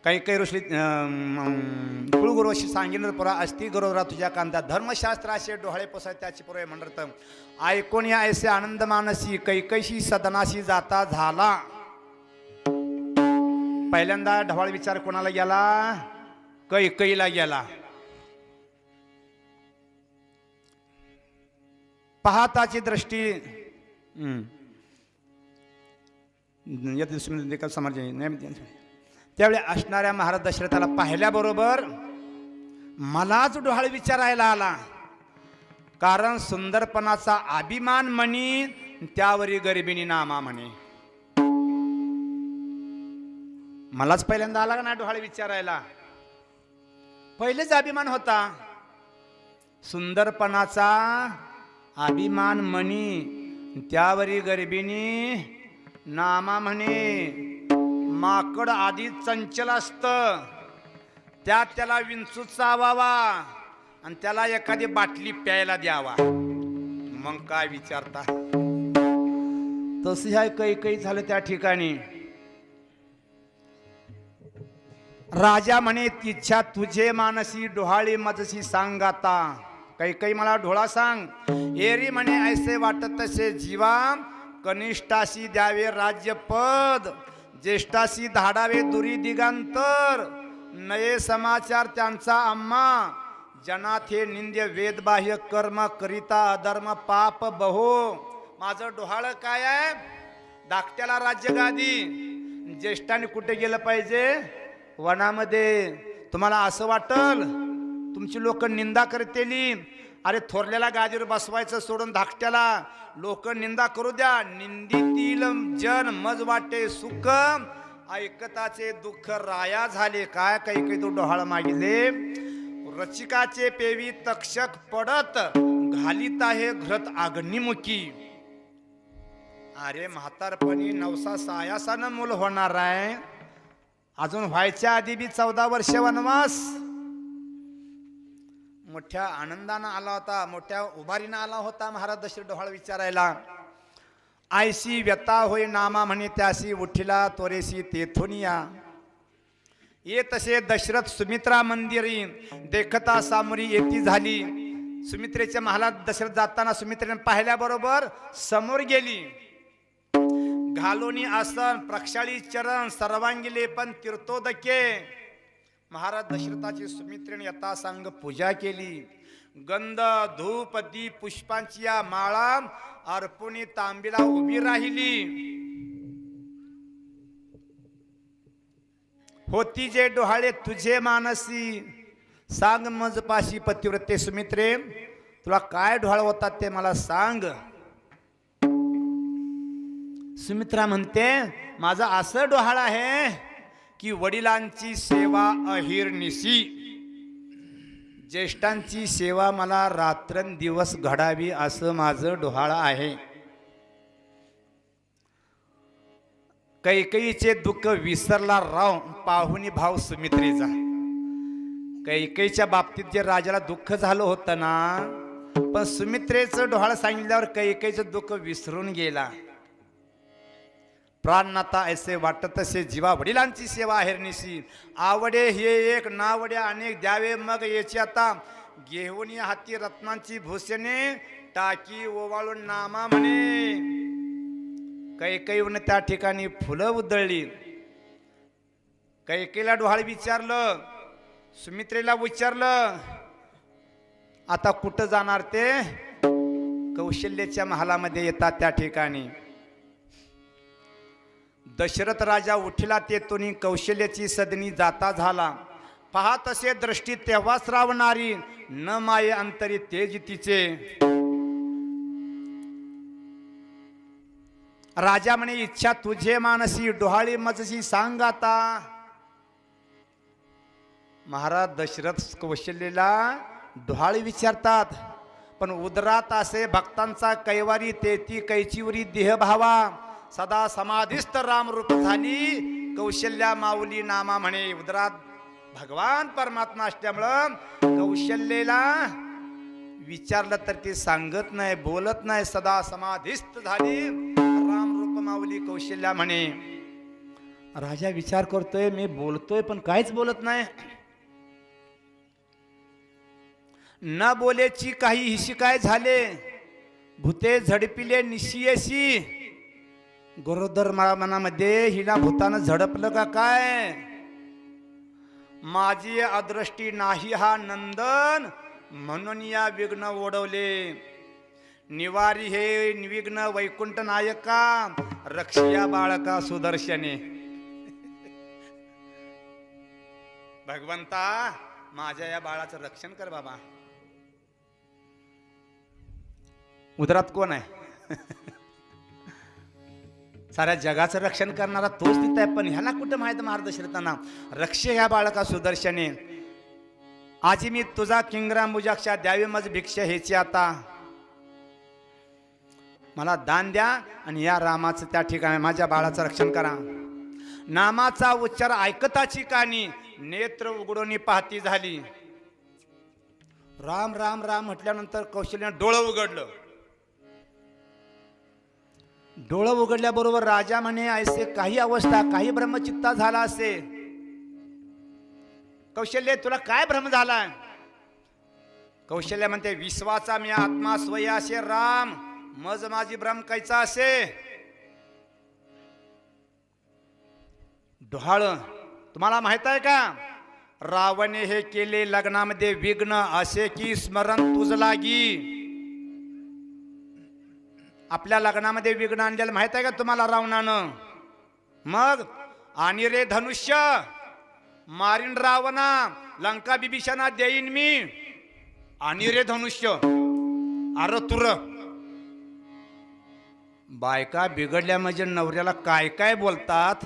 काही ऋषी कुळगुरुशी सांगितलं पुरा असती गरोदरा तुझ्या कांदा. धर्मशास्त्राचे डोहाळे पोसाय त्याची पुरवे म्हणत. ऐकून या ऐसे आनंद मानसी कैकेयी सदनाशी जाता झाला. पहिल्यांदा ढवाळ विचार कोणाला गेला, कैकेयीला गेला. पाहताची दृष्टी समाज. त्यावेळी असणाऱ्या महाराज दशरथाला पाहिल्याबरोबर मलाच डोहाळ विचारायला आला. कारण सुंदरपणाचा अभिमान म्हणी, त्यावरी गरिबीनी नामा म्हणे. मलाच पहिल्यांदा आला का नाही डोहाळ विचारायला. पहिलेच अभिमान होता. सुंदरपणाचा अभिमान म्हणी, त्यावरी गरिबीनी नामा म्हणे. माकड आधी चंचल असत, त्यात त्याला विंचू चावावा आणि त्याला एखादी बाटली प्यायला द्यावा, मग काय विचारता. तशी ह्या कैकेयी झालं त्या ठिकाणी. राजा म्हणे तिच्छा तुझे मानसी डोहाळी मजसी सांगाता. कैकेयी मला डोळा सांग. एरी म्हणे ऐसे वाटत तसे जीवा. कनिष्ठाशी द्यावे राज्यपद, ज्येष्ठाशी धाडावे दुरी दिगांतर. नये समाचार त्यांचा आम्हा, जनाथे निंद्य वेदबाह्य कर्म करिता अधर्म पाप बहो. माझं डोहाळ काय आहे, धाकट्याला राज्यगादी. ज्येष्ठाने कुठे गेलं पाहिजे, वनामध्ये. तुम्हाला असं वाटल तुमची लोक निंदा करतेली, अरे थोरल्याला गादीवर बसवायचं सोडून धाकट्याला लोक निंदा करू द्या. निंदितील जन मज वाटे सुख, ऐकताचे दुःख राया झाले. काय कैकेयी तो डोहाळ मागिले. रचिकाचे पेवी तक्षक पडत, घालीत आहे घृत अग्निमुखी. अरे म्हातारपणी नवसा सायासानं मूल होणार आहे, अजून व्हायच्या आधी बी 14 वर्ष वनवास. मोठ्या आनंदानं आला होता, मोठ्या उभारीनं आला होता महाराज दशरथ डोहाळ विचारायला. आयसी व्यथा होय नामा म्हणे त्यासी उठिला तोरेसी तेथून या. ये तसे दशरथ सुमित्रा मंदिरी देखता सामोरी येती झाली. सुमित्रेच्या महालात दशरथ जाताना सुमित्रेने पाहिल्याबरोबर समोर गेली. घालोनी आसन प्रक्षाळी चरण सर्वांगी लेपन तीर्थोदके. महाराज दशरथाची सुमित्रेने यथासांग पूजा केली. गंध धूप दीप पुष्पांची या माळा अर्पुनी तांबीला उभी राहिली. होती जे डोहाळे तुझे मानसी सांग मज पाशी पतिव्रते सुमित्रे तुला काय डोहाळ होतात ते मला सांग. सुमित्रा म्हणते माझा असं डोहाळ आहे की वडिलांची सेवा अहिर्निशी, ज्येष्ठांची सेवा मला रात्रंदिवस घडावी असं माझं डोहाळ आहे. कैकेयीचे दुःख विसरला राव पाहुणी भाव सुमित्रेचा. कैकेयीच्या बाबतीत जे राजाला दुःख झालं होतं ना, पण सुमित्रेचं डोहाळ सांगितल्यावर कैकेयीचं दुःख विसरून गेला. प्राणनाथा ऐसे वाटत तसे जीवा वडिलांची सेवा अहिर्निशी. आवडे हे एक नावडे अनेक द्यावे मग याची आता घेऊन हाती रत्नांची भूषणे टाकी ओवाळून नामा म्हणे. कैकेयीने त्या ठिकाणी फुलं उधळली. कैकेयीला डोहाळ विचारलं, सुमित्रेला विचारलं आता कुठं जाणार ते. कौशल्याच्या महालामध्ये येतात त्या ठिकाणी. दशरथ राजा उठिला तेथून कौशल्याची सदनी जाता झाला. पहा तसे दृष्टी तेव्हा श्रावणारी न माये अंतरी तेज तिचे. राजा म्हणे इच्छा तुझे मानसी डोहाळी मजसी सांग आता. महाराज दशरथ कौशल्यला डोहाळी विचारतात, पण उदरात असे भक्तांचा कैवारी तेती कैचिवरी देह भावा. सदा समाधिस्थ राम रूप झाली कौशल्या माऊली नामा म्हणे. उदरात भगवान परमात्मा असल्यामुळं कौशल्यला विचारलं तर ते सांगत नाही, बोलत नाही. सदा समाधिस्थ झाली राम रूप माऊली कौशल्या म्हणे. राजा विचार करतोय मी बोलतोय पण काहीच बोलत नाही. न बोलेची काही हिशी काय झाले भूते झडपिले निशियशी. गरोदर मनामध्ये हिला भूतानं झडपलं का काय. माझी अदृष्टी नाही हा नंदन म्हणून या विघ्न ओढवले. निवारी हे विघ्न वैकुंठ नायका रक्षया बाळका सुदर्शने. भगवंता माझ्या या बाळाचं रक्षण कर बाबा. उदरात कोण आहे साऱ्या जगाचं रक्षण करणारा तोच तिथं आहे. पण ह्याला कुठं माहित महाराज दशरथांना रक्ष ह्या बाळका सुदर्शने. आजी मी तुझा किंगरा मुजाक्षा द्यावी मज भिक्षा हेची आता. मला दान द्या आणि या रामाचं त्या ठिकाणी माझ्या बाळाचं रक्षण करा. नामाचा उच्चार ऐकताची कानी नेत्र उघडून पाहती झाली. राम राम राम म्हटल्यानंतर कौशल्याने डोळं उघडलं. डोळं उघडल्याबरोबर राजा म्हणे ऐसे काही अवस्था काही ब्रह्मचित्ता झाला असे. कौशल्य तुला काय भ्रम झाला. कौशल्य म्हणते विश्वाचा मी आत्मा स्वय असे राम मज माझी भ्रम कैचा असे. डोहाळ तुम्हाला माहित आहे का रावणे हे केले लग्नामध्ये विघ्न असे की स्मरण तुझ लागी. आपल्या लग्नामध्ये विघ्न आणलेलं माहित आहे का तुम्हाला रावणानं. मग आणि रे धनुष्य मारीन रावणा लंका बिभीषणा देईन मी. आणि रे धनुष्य अरे तुर. बायका बिघडल्या म्हणजे नवऱ्याला काय काय बोलतात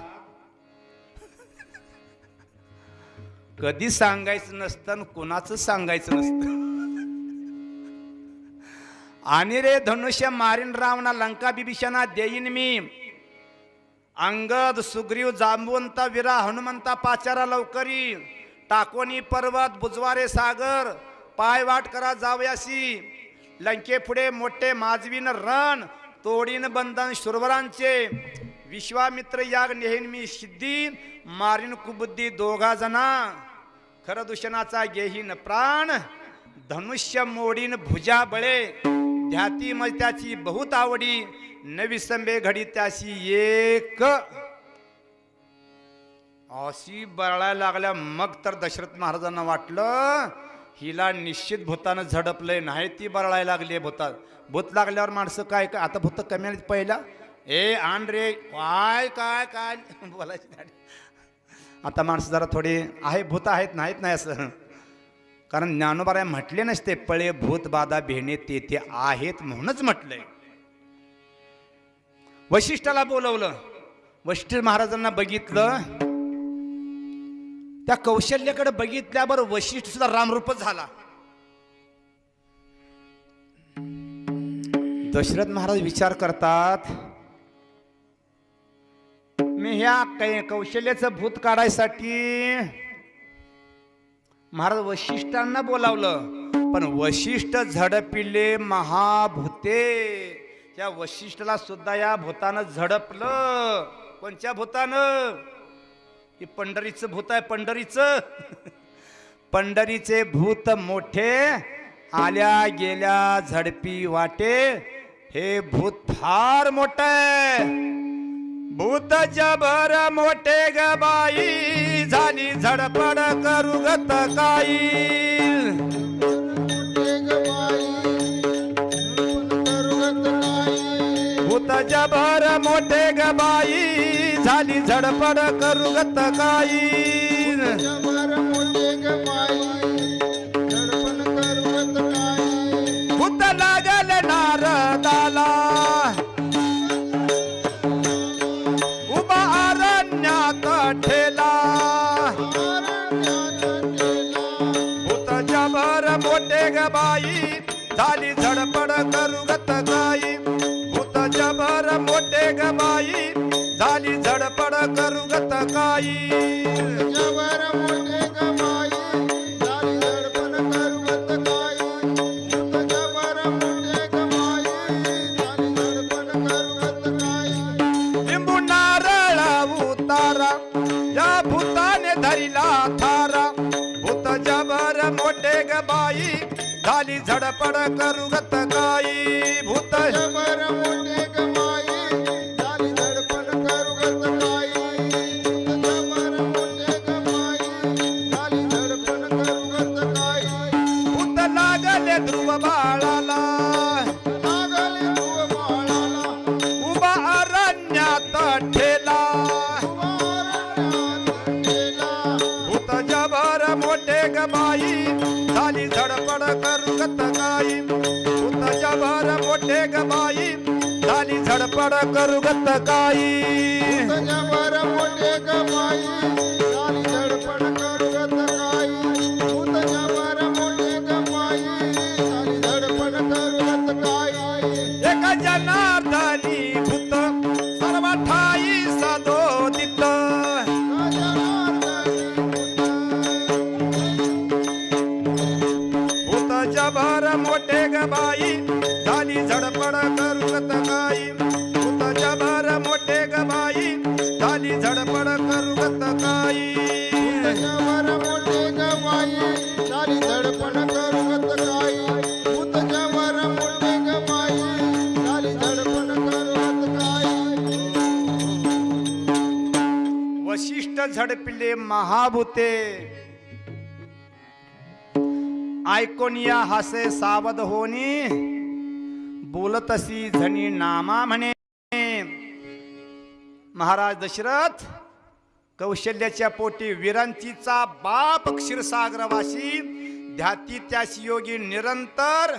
कधी सांगायचं नसतं कोणाचं सांगायचं नसतं. आणि रे धनुष्य मारीन रावणा लंका बिभीषणा देईन मी. अंगद सुग्रीव जांबुवंता विरा हनुमंता पाचारा लवकरी. टाकोनी पर्वत बुजवारे सागर पायवाट करा जावयासी. लंके पुढे मोठे माजवीन रण, तोडीन बंधन शुरवरांचे. विश्वामित्र याग नेहीन मी सिद्धी, मारीन कुबुद्धी दोघा जना. खर दूषणाचा घेहीन प्राण, धनुष्य मोडीन भुजा बळे. ध्याती मज त्याची बहुत आवडी, नविसंबे घडी त्याशी एक. अशी बरळायला लागल्या. मग तर दशरथ महाराजांना वाटलं हिला निश्चित भूतानं झडपलंय. नाही ती बरळायला लागली भूतात. भूत लागल्यावर माणसं काय काय आता भूत कमी आली पहिला. ए आण रे काय काय काय बोलायची नाही. आता माणसं जरा थोडी आहे भूत आहेत नाहीत नाही असं. कारण ज्ञानोबाराय म्हटले नसते पळे भूत बाधा भेणे ते आहेत म्हणूनच म्हटलंय. वशिष्ठाला बोलवलं. वशिष्ठ महाराजांना बघितलं. त्या कौशल्याकडे बघितल्यावर वशिष्ठ सुद्धा रामरूपच झाला. दशरथ महाराज विचार करतात मी ह्या कौशल्याचं भूत काढायसाठी महाराज वशिष्ठांना बोलावलं. पण वशिष्ठ झडपिले महाभूते. त्या वशिष्ठाला सुद्धा या भूतानं झडपलं. कोणत्या भूतानं? हे पंढरीचं भूत आहे. पंढरीचं पंढरीचे भूत मोठे, आल्या गेल्या झडपी वाटे. हे भूत फार मोठं आहे. भूत जबर मोठे ग बाई, झाली झडपड करू गत काही. भूत जबर मोठे ग बाई, झाली झडपड करू गत काही. भूत लागल नारदाला, उभा अरण्यात ठेला. भूत जबर मोठे ग बाई, झाली झडपड करू गत काही. भूत जबर मोठे ग बाई, झाली झडपड करू गत काही. लिंबू नारळ उतारा, या भूताने धरिला थारा. भूत जबर मोठे ग बाई, झाली झडपड करू गत काही. भूत जबर मोठे ग बाई, झाली झडपड करू गत काही. भूत जबर मोठे ग बाई, झाली झडपड करू गत काही. भूत लागले ध्रुव बाळाला, लागले ध्रुव बाळाला. उभा अरण्यात ठेला. भूत जबर मोठे ग बाई, झाली झडपड करू गत काही. भूत जबर मोठे ग बाई, झाली झडपड करू गत काही. भूत जबर मोठे ग बाई, झाली झडपड करू गत काही. भूत जबर मोठे ग बाई, झाली झडपड करू गत काही. एका जनार्दनी भूत, सर्व ठाई सदोदित. भूत जबर मोठे ग बाई, झाली झडपड करू गत काही. भूत जबर मोठे ग बाई, झाली झडपड करू गत काही. भूत जबर मोठे ग बाई, झाली झडपड करू गत काही. भूत जबर मोठे ग बाई, झाली झडपड करू गत काही. वशिष्ठ झडपिले महाभूते, ऐकून या हासे सावध होनी. बोलतसी झणी नामा म्हणे. महाराज दशरथ कौशल्याच्या पोटी विरांचीचा बाप क्षीरसागरवासी, ध्याती त्याशी योगी निरंतर.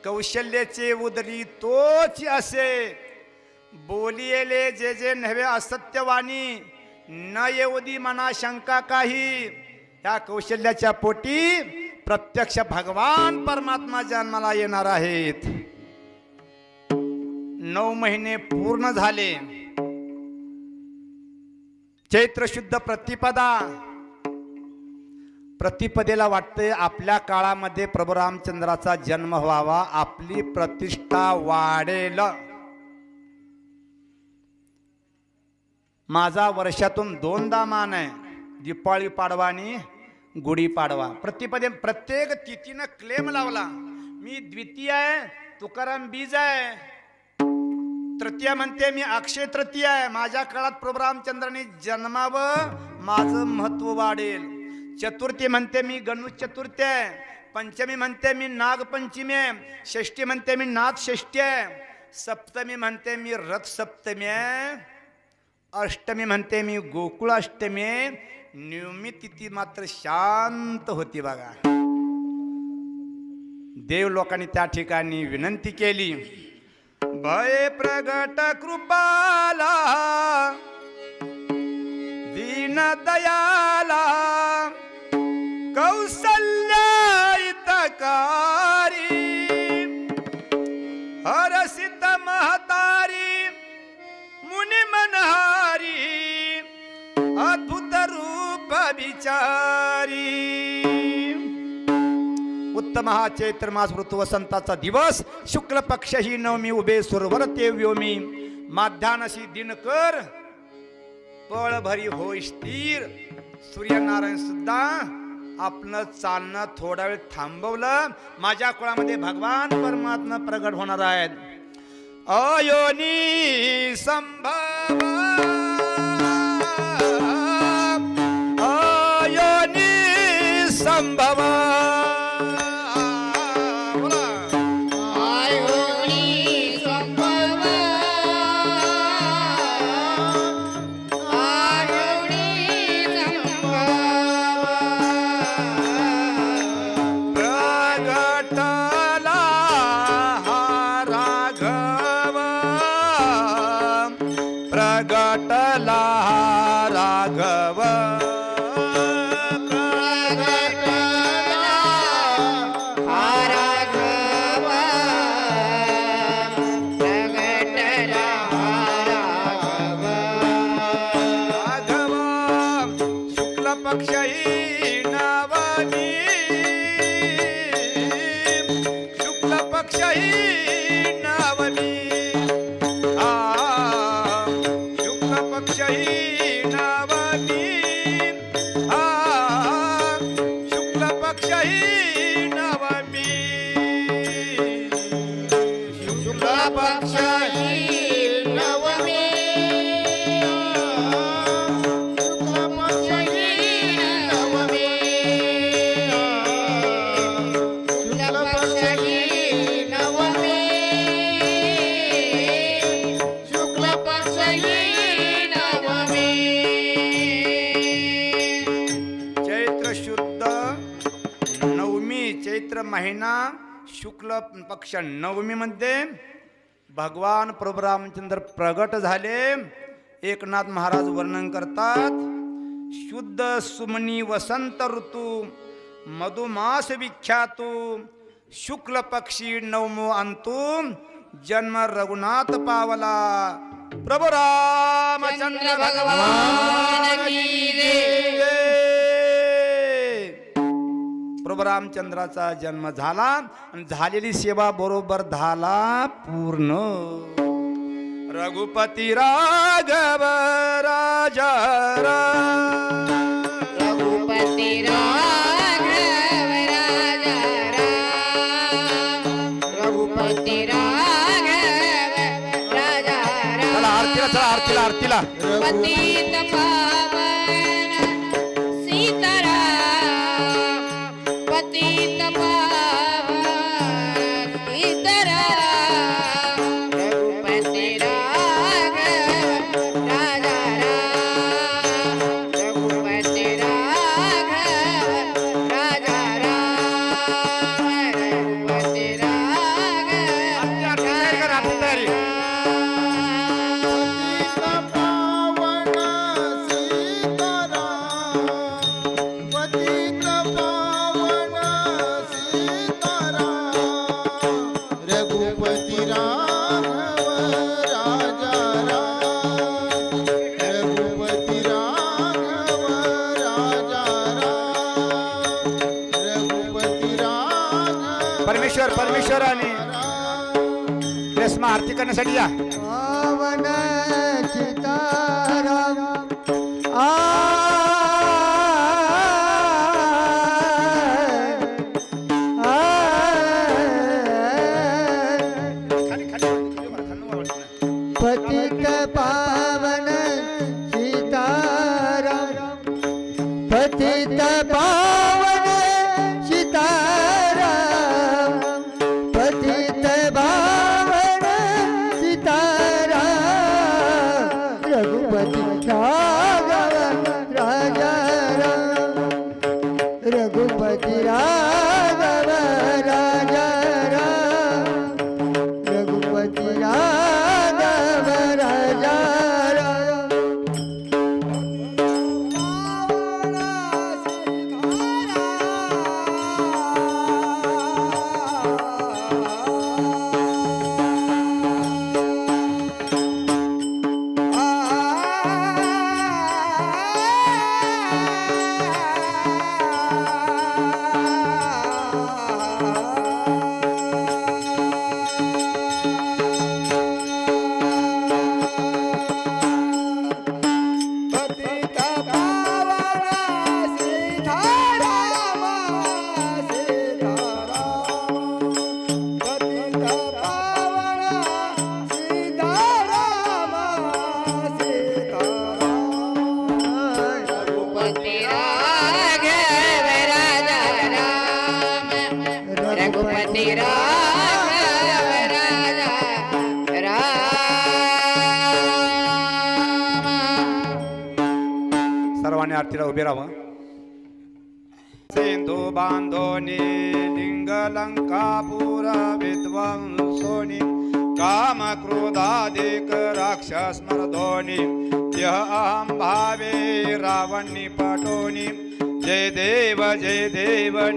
कौशल्याचे उदरी तोच असे, बोलियेले जे जे नव्हे असत्यवाणी. न येऊदी मना शंका काही. त्या कौशल्याच्या पोटी प्रत्यक्ष भगवान परमात्मा जन्माला येणार आहेत. 9 महिने पूर्ण झाले. चैत्र शुद्ध प्रतिपदा प्रतिपदेला वाटते आपल्या काळामध्ये प्रभू रामचंद्राचा जन्म व्हावा, आपली प्रतिष्ठा वाढेल. माझा वर्षातून 2दा मान आहे, दिपाळी पाडवा आणि गुढीपाडवा. प्रतिपदे प्रत्येक तिथीनं क्लेम लावला, मी द्वितीय आहे, तुकाराम बीज आहे. तृतीय म्हणते मी अक्षय तृतीय आहे, माझ्या काळात प्रभू रामचंद्राने जन्मावं, माझं महत्व वाढेल. चतुर्थी म्हणते मी गणेश चतुर्थी आहे. पंचमी म्हणते मी नागपंचमी आहे. षष्ठी म्हणते मी नाग षष्ठी आहे. सप्तमी म्हणते मी रथ सप्तमी आहे. अष्टमी म्हणते मी गोकुळ अष्टमी आहे. नवमी तिथी मात्र शांत होती बघा. देव लोकांनी त्या ठिकाणी विनंती केली, भय प्रगट कृपाला दीन दयाला कौसल्या हितकारी हरसित महतारी मुनि मनहारी अद्भुत रूप विचारी. उत्तम हा चैत्र मास ऋतू वसंताचा दिवस, शुक्ल पक्ष ही नवमी उभे सुरवर ते व्योमी. माध्यानशी दिनकर पळ भरी होय स्थिर. सूर्यनारायण सुद्धा आपलं चालणं थोडा वेळ थांबवलं. माझ्या कुळामध्ये भगवान परमात्मा प्रगट होणार आहेत. अयोनी संभव अयोनी संभव प्रगटला राघव शुक्ल पक्षी नवमी शुक्ल पक्षी नवमी शुक्ल पक्षी नवमी शुक्ल पक्षी नवमी शुक्ल पक्षी नवमी शुक्ल पक्षी नवमी शुक्ल पक्षी चैत्र महिना शुक्ल पक्ष नवमी मध्ये भगवान प्रभू रामचंद्र प्रगट झाले. एकनाथ महाराज वर्णन करतात, शुद्ध सुमनी वसंत ऋतू मधुमास विख्यातू शुक्ल पक्षी नवमो अंतू जन्म रघुनाथ पावला. प्रभू रामचंद्र भगवान की जय. प्रभू रामचंद्राचा जन्म झाला आणि झालेली सेवा बरोबर झाला पूर्ण. रघुपती राघव राजा रघुपती राघव राजा रघुपती राघव राजा. चला आरतीला, चला आरतीला, आरतीला. पतित पावन सीताराम पतित पावन सीताराम रघुपती राघव राजा रघुपती राघव राजा रघुपती राघव पावन परमेश्वर आणि रेश्मा आरती करण्यासाठी या. पावन सीताराम पतित पावन सीताराम पतित पावन सीताराम पतित पावन सीताराम रघुपति राघव राजा राम रघुपति राघव राजा राम रघुपति राघव राजा राम रघुपति राघव राजा राम रघुपति राघव राजा राम. सर्वांनी आरतीला उभे राहावं. सिंधू बांधोनी लिंग लंकापूर विद्वंसोनी काम क्रोधाधिक राक्षस मर्दोनी यह अहम भावे रावणी पटोनी जय देव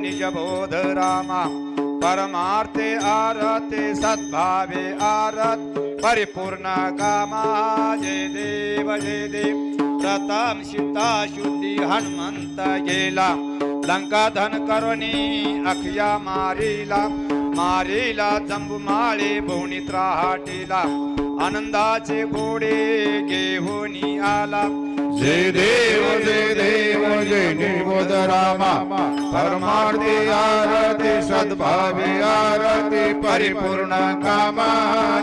निज बोध रामा परमार्थे आरते सद्भावे आरत परिपूर्ण कामा जय देव प्रथम सीता शुद्धी हनुमंत गेला लंका धन करुणी अखिया मारीला जंबुमाळे भुवनी त्राहाटीला आनंदाचे घोडे घेऊनी आला जय देव जय निबोध रामा परमार्थी आरती सद्भावे आरती परिपूर्ण कामा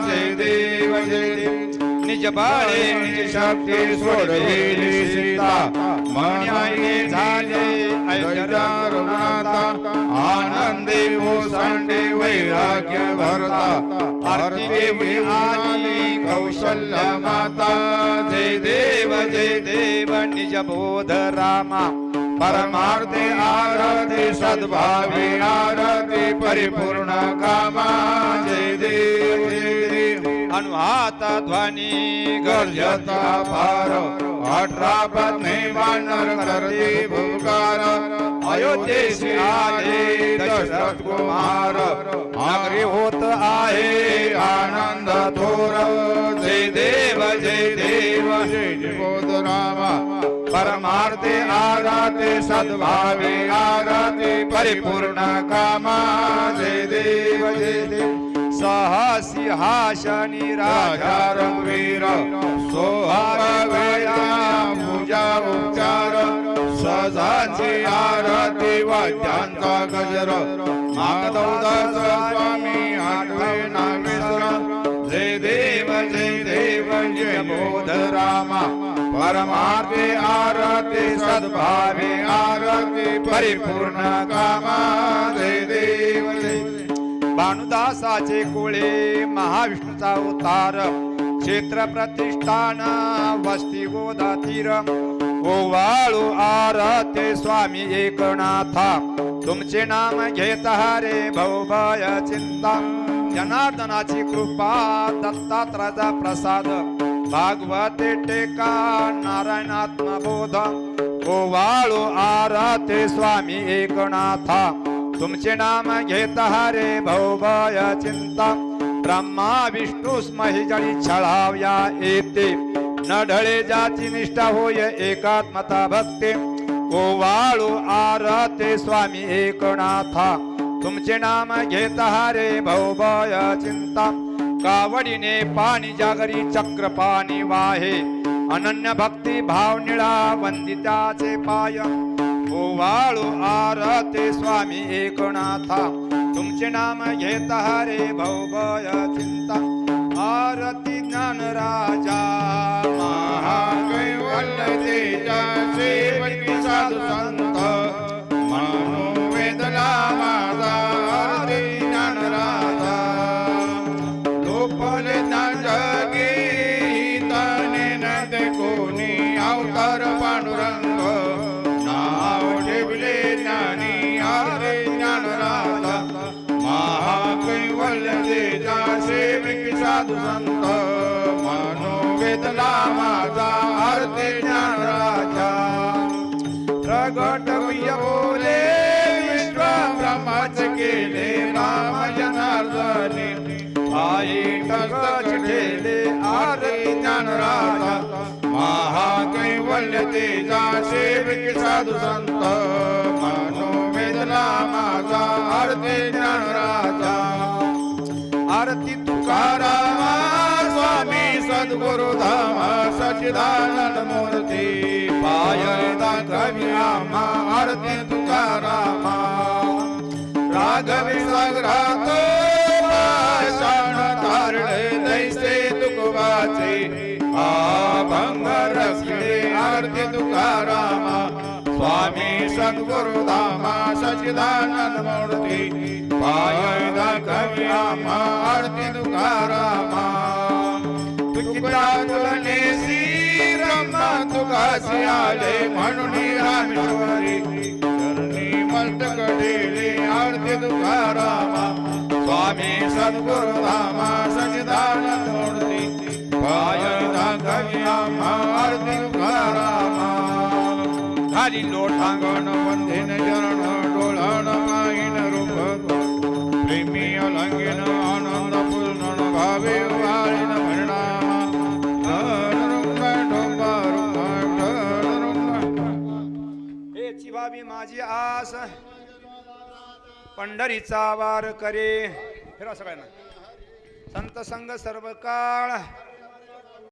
जय देव निज बाळे निज शक्ती सोडविली सीता मण्याई झाले अयोध्या रघुनाथा आनंदी ओसंडे वैराग्य भरता आरती देवी आली कौशल्य माता जय देव निज बोध रामा परमार्थे आरती सद्भावे आरती परिपूर्ण कामा जय देव अनुहात ध्वनी गर्जता फार 18 पत्नी वानर करते भूकार अयोध्येशी आले दशरथ कुमार आग्री होत आहे आनंद थोर जय देव बोध रामा परमार्थे आरती सद्भावे आरती परिपूर्ण कामा जय देव सहसिंहासनी राजा रघुवीर सोहार वेळा पूजा उपचार सजाची आरती वाद्यांचा गजर माधवदास स्वामी आठवे नागेश्वर जय देव जय बोध रामा परमार्थे आरती सद्भावे आरती परिपूर्ण कामा जय देव भानुदासाचे कोळे महाविष्णूचा अवतार क्षेत्र प्रतिष्ठान वस्ती गोदा तीर ओवाळू आरते स्वामी एकनाथा तुमचे नाम घेत हरे भवभय चिंता जनार्दनाची कृपा दत्तात्रयाचा प्रसाद भागवते टेका नारायणात्मबोध ओवाळू आरते स्वामी एकनाथा तुमचे नाम घेत हरे भवभय चिंता ब्रह्मा विष्णू स्महि जळी छळाव्या येते न ढळे जाची निष्ठा होय एकात्मता भक्ती ओवाळू आरते स्वामी एकनाथा तुमचे नाम घेत हारे भवभय चिंता कावडीने पाणी जागरी चक्र पाणी वाहे अनन्य भक्ती भाव निळा वंदिताचे पाय ओवाळू आरते स्वामी एकनाथा तुमचे नाम घेत हारे भवभय चिंता आरती ज्ञान राजा महाकैवल्यतेजा सेवकी साधू संत मानो वेदना माझा आरती ज्ञान राजा लोपले ना जगे हिताने न ते कोणी अवतार पांडुरंग नाव ठेवले ज्ञानी आरती ज्ञान राजा महाकैवल्यतेजा सेवकी साधू संत मानो वेदना माझा आरती ज्ञान राजा प्रगट बोले विश्व ब्रह्माच केले राम जनार्दने आई टकच ठेले आरती ज्ञान राजा महाकैवल्य तेजा सेवकी साधू संत मानो वेदना माझा आरती ज्ञान राजा आरती तुकारामा स्वामी सद्गुरु धाम सच्चिदानंद मूर्ती पाय दाखवी आम्हा आरती तुकारामा राघवी सागरात पाषाण तारणे दैसे तुकवाचे अभंग रसले आरती तुकारामा स्वामी सद्गुरु धाम सच्चिदानंद मूर्ती पाय दाखवी आम्हा आरती तुकारामा तुझ्या तुलने श्रीरामा तुकासी आले म्हणून रामेश्वरी चरणी मस्तक ढेले आरती तुकारामा स्वामी सद्गुरु धामा सच्चिदानंद मूर्ती पाय दाखवी आम्हा आरती तुकारामा खाली लोटांगण वंदिन चरण डोळण माईन रूप प्रेमी अलंगिन आनंद पूर्ण भावे वाळीन परिणाम हेची भावी माझी आस पंढरीचा वार करे फिरा सगळ्यांना संत संग सर्व काळ